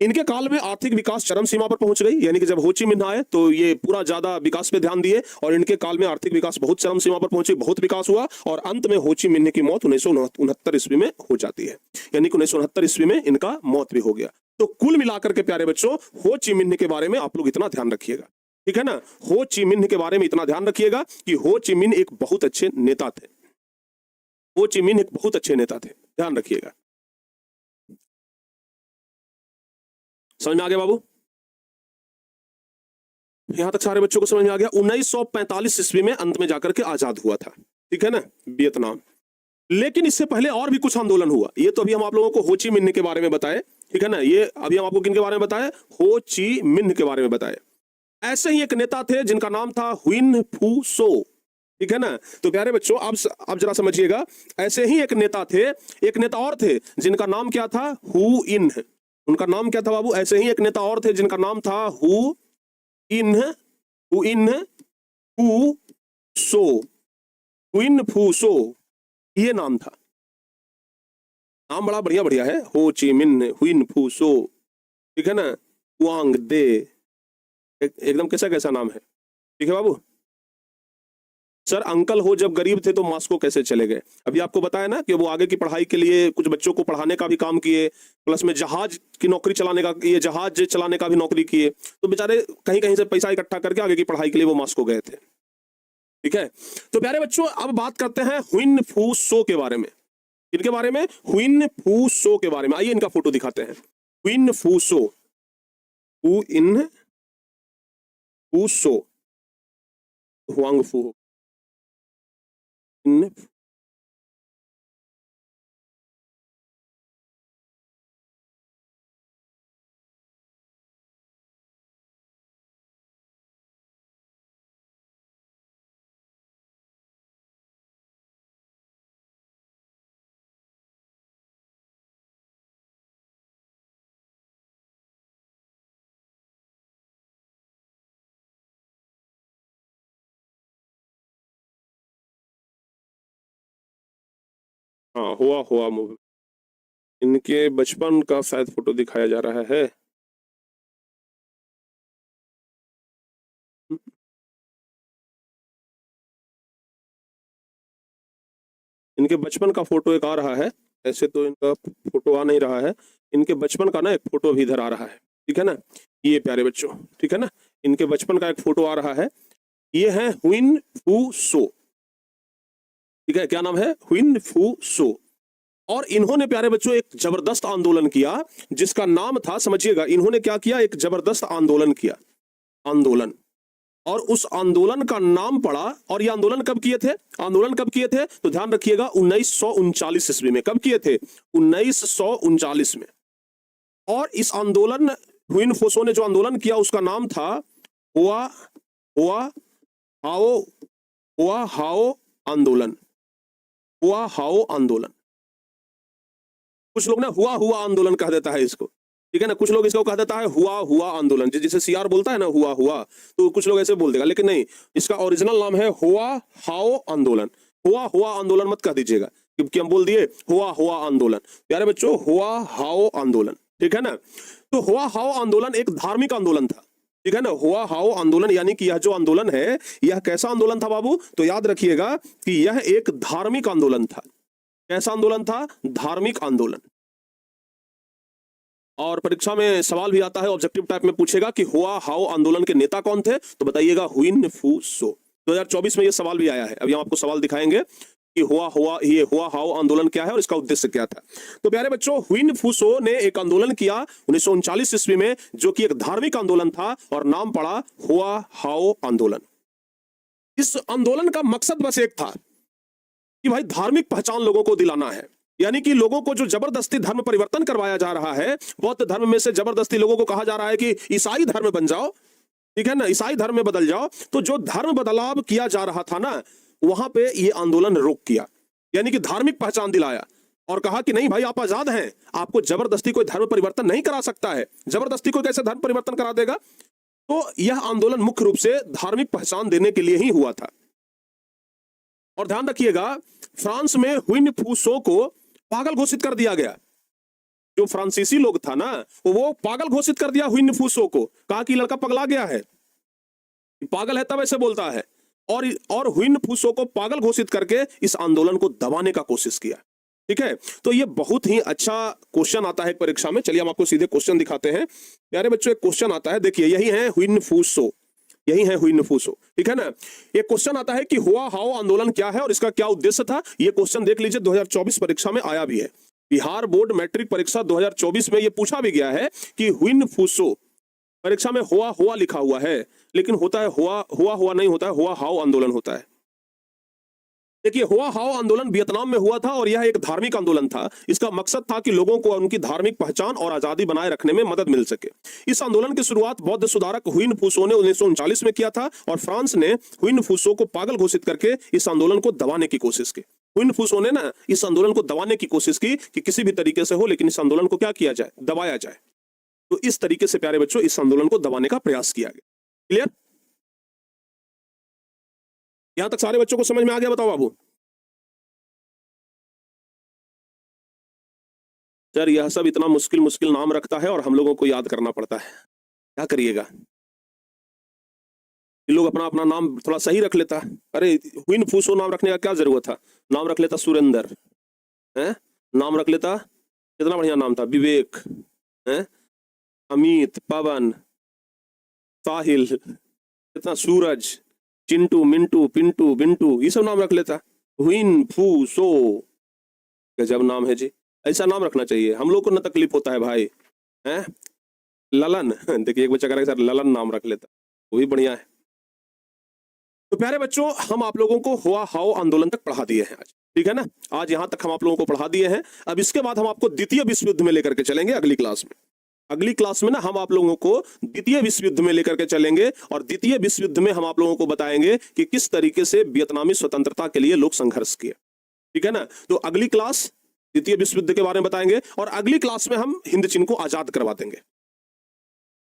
इनके काल में आर्थिक विकास चरम सीमा पर पहुंच गई, यानी कि जब हो ची मिन्ह आए तो ये पूरा ज्यादा विकास पे ध्यान दिए और इनके काल में आर्थिक विकास बहुत चरम सीमा पर पहुंची, बहुत विकास हुआ और अंत में हो ची मिन्ह की मौत 1969 ईस्वी में हो जाती है। यानी कि 1969 ईस्वी में इनका मौत भी हो गया। तो कुल मिलाकर के प्यारे बच्चों, हो ची मिन्ह के बारे में आप लोग इतना ध्यान रखिएगा। ठीक है ना, हो ची मिन्ह के बारे में इतना ध्यान रखिएगा कि हो ची मिन्ह एक बहुत अच्छे नेता थे। हो ची मिन्ह एक बहुत अच्छे नेता थे, ध्यान रखिएगा। समझ में आ गया बाबू? यहां तक सारे बच्चों को समझ में आ गया। 1945 ईस्वी में अंत में जाकर के आजाद हुआ था, ठीक है ना, वियतनाम। लेकिन इससे पहले और भी कुछ आंदोलन हुआ। ये तो अभी हम आप लोगों को हो ची मिन्ह के बारे में बताए, ठीक है ना, ये अभी हम आपको किन के बारे में बताए? हो ची मिन्ह के बारे में बताए। ऐसे ही एक नेता थे जिनका नाम था हुइन फू सो, ठीक है ना। तो प्यारे बच्चों अब जरा समझिएगा, ऐसे ही एक नेता थे, एक नेता और थे जिनका नाम क्या था? Who in. उनका नाम क्या था बाबू? ऐसे ही एक नेता और थे जिनका नाम था हु इन फू सो, हुइन फू सो, ये नाम था। नाम बड़ा बढ़िया बढ़िया है, हो ची मिन्ह, हुइन फू सो, ठीक है ना, वांग दे, एकदम कैसा कैसा नाम है, ठीक है बाबू। सर अंकल हो जब गरीब थे तो मॉस्को कैसे चले गए? अभी आपको बताया ना कि वो आगे की पढ़ाई के लिए कुछ बच्चों को पढ़ाने का भी काम किए, प्लस में जहाज की नौकरी चलाने का, ये जहाज चलाने का भी नौकरी किए। तो बेचारे कहीं कहीं से पैसा इकट्ठा करके आगे की पढ़ाई के लिए वो मॉस्को गए थे। ठीक है। तो प्यारे बच्चों अब बात करते हैं हुइन फू सो के बारे में। इनके बारे में, हुइन फू सो के बारे में। आइए इनका फोटो दिखाते हैं। हुइन फू सो, हु इन फू सो, हुआंग फू, इन, हाँ हुआ हुआ मूवी। इनके बचपन का शायद फोटो दिखाया जा रहा है। इनके बचपन का फोटो एक आ रहा है, ऐसे तो इनका फोटो आ नहीं रहा है। इनके बचपन का ना एक फोटो भी इधर आ रहा है, ठीक है ना। ये प्यारे बच्चों, ठीक है ना, इनके बचपन का एक फोटो आ रहा है। ये है हुइन फू सो, ठीक है। क्या नाम है? हुइन फू सो। और इन्होंने प्यारे बच्चों एक जबरदस्त आंदोलन किया जिसका नाम था, समझिएगा, इन्होंने क्या किया, एक जबरदस्त आंदोलन किया, आंदोलन। और उस आंदोलन का नाम पड़ा, और ये आंदोलन कब किए थे? आंदोलन कब किए थे तो ध्यान रखिएगा, 1939 ईस्वी में। कब किए थे? 1939 में। और इस आंदोलन, हुइन फोसो ने जो आंदोलन किया उसका नाम था हुआ हुआ हाओ, हुआ हाओ आंदोलन, हुआ हाओ आंदोलन। कुछ लोग ना हुआ हुआ आंदोलन कह देता है इसको, ठीक है ना। कुछ लोग इसको कह देता है हुआ हुआ आंदोलन, जैसे सीआर बोलता है ना हुआ हुआ, तो कुछ लोग ऐसे बोल देगा, लेकिन नहीं, इसका ओरिजिनल नाम है हुआ हाओ आंदोलन। हुआ हुआ आंदोलन मत कह दीजिएगा, क्योंकि हम बोल दिए हुआ हुआ आंदोलन। प्यारे बच्चों, हुआ हाओ आंदोलन, ठीक है ना। तो हुआ हाओ आंदोलन एक धार्मिक आंदोलन था, ठीक है ना। हुआ हाओ आंदोलन यानी कि यह जो आंदोलन है, यह कैसा आंदोलन था बाबू? तो याद रखिएगा कि यह एक धार्मिक आंदोलन था। कैसा आंदोलन था? धार्मिक आंदोलन। और परीक्षा में सवाल भी आता है, ऑब्जेक्टिव टाइप में पूछेगा कि हुआ हाओ आंदोलन के नेता कौन थे, तो बताइएगा हुइन फू सो। 2024 में ये सवाल भी आया है। अभी हम आपको सवाल दिखाएंगे कि ये हुआ हाओ आंदोलन क्या है और इसका उद्देश्य क्या था। तो प्यारे बच्चों, हुइन फू सो ने एक आंदोलन किया 1939 ईस्वी में, जो कि एक धार्मिक आंदोलन था और नाम पड़ा हुआ हाओ आंदोलन। इस आंदोलन का मकसद बस एक था कि भाई धार्मिक पहचान लोगों को दिलाना है। यानी कि लोगों को जो जबरदस्ती धर्म परिवर्तन करवाया जा रहा है, बौद्ध धर्म में से जबरदस्ती लोगों को कहा जा रहा है कि ईसाई धर्म बन जाओ, ठीक है ना, ईसाई धर्म में बदल जाओ। तो जो धर्म बदलाव किया जा रहा था ना, वहां पे ये आंदोलन रोक किया, यानी कि धार्मिक पहचान दिलाया और कहा कि नहीं भाई, आप आजाद हैं, आपको जबरदस्ती कोई धर्म परिवर्तन नहीं करा सकता है। जबरदस्ती कोई कैसे धर्म परिवर्तन करा देगा? तो यह आंदोलन मुख्य रूप से धार्मिक पहचान देने के लिए ही हुआ था। और ध्यान रखिएगा, फ्रांस में हुइन फू सो को पागल घोषित कर दिया गया। जो फ्रांसीसी लोग था ना, वो पागल घोषित कर दिया हुइन फू सो को, कहा कि लड़का पगला गया है, पागल है तब ऐसे बोलता है। और हुइन फू सो को पागल घोषित करके इस आंदोलन को दबाने का कोशिश किया, ठीक है। तो ये बहुत ही अच्छा क्वेश्चन आता है परीक्षा में। चलिए हम आपको सीधे क्वेश्चन दिखाते हैं। प्यारे बच्चों, एक क्वेश्चन आता है, देखिए यही है हुइन फू सो, यही है हुइन फू सो, ठीक है ना। ये क्वेश्चन आता है कि हुआ हाओ आंदोलन क्या है और इसका क्या उद्देश्य था। ये क्वेश्चन देख लीजिए, 2024 परीक्षा में आया भी है। बिहार बोर्ड मैट्रिक परीक्षा 2024 में ये पूछा भी गया है कि हुइन फू सो, परीक्षा में हुआ हुआ लिखा हुआ है, लेकिन होता है हुआ हुआ हुआ नहीं होता है, हुआ हाओ आंदोलन होता है। देखिए, हुआ हाओ आंदोलन वियतनाम में हुआ था और यह एक धार्मिक आंदोलन था। इसका मकसद था कि लोगों को उनकी धार्मिक पहचान और आजादी बनाए रखने में मदद मिल सके। इस आंदोलन की शुरुआत बौद्ध सुधारक हुइन फू सो ने 1939 में किया था और फ्रांस ने हुइन फू सो को पागल घोषित करके इस आंदोलन को दबाने की कोशिश की। हुइन फू सो ने ना इस आंदोलन को दबाने की कोशिश की कि किसी भी तरीके से हो, लेकिन इस आंदोलन को क्या किया जाए? दबाया जाए। तो इस तरीके से प्यारे बच्चों, इस आंदोलन को दबाने का प्रयास किया गया। क्लियर? यहां तक सारे बच्चों को समझ में आ गया? बताओ बाबू। सर, यह सब इतना मुश्किल मुश्किल नाम रखता है और हम लोगों को याद करना पड़ता है, क्या करिएगा। ये लोग अपना अपना नाम थोड़ा सही रख लेता है। अरे, हुइन फू सो नाम रखने का क्या जरूरत था? नाम रख लेता सुरेंद्र, है नाम रख लेता, कितना बढ़िया नाम था, विवेक, है अमित, पवन, साहिल, कितना, सूरज, चिंटू, मिंटू, पिंटू, बिंटू, ये सब नाम रख लेता। हुइन, फू, सो, गजब नाम है जी। ऐसा नाम रखना चाहिए, हम लोग को ना तकलीफ होता है भाई। हैं ललन, देखिए एक बच्चा कह रहा है सर ललन नाम रख लेता, वो भी बढ़िया है। तो प्यारे बच्चों, हम आप लोगों को हुआ हाउ आंदोलन तक पढ़ा दिए हैं आज, ठीक है ना। आज यहां तक हम आप लोगों को पढ़ा दिए हैं। अब इसके बाद हम आपको द्वितीय विश्व युद्ध में लेकर के चलेंगे अगली क्लास में। अगली क्लास में ना हम आप लोगों को द्वितीय विश्व युद्ध में लेकर के चलेंगे, और द्वितीय विश्व युद्ध में हम आप लोगों को बताएंगे कि किस तरीके से वियतनामी स्वतंत्रता के लिए लोग संघर्ष किए, ठीक है ना। तो अगली क्लास द्वितीय विश्व युद्ध के बारे में बताएंगे, और अगली क्लास में हम हिंद चीन को आजाद करवा देंगे।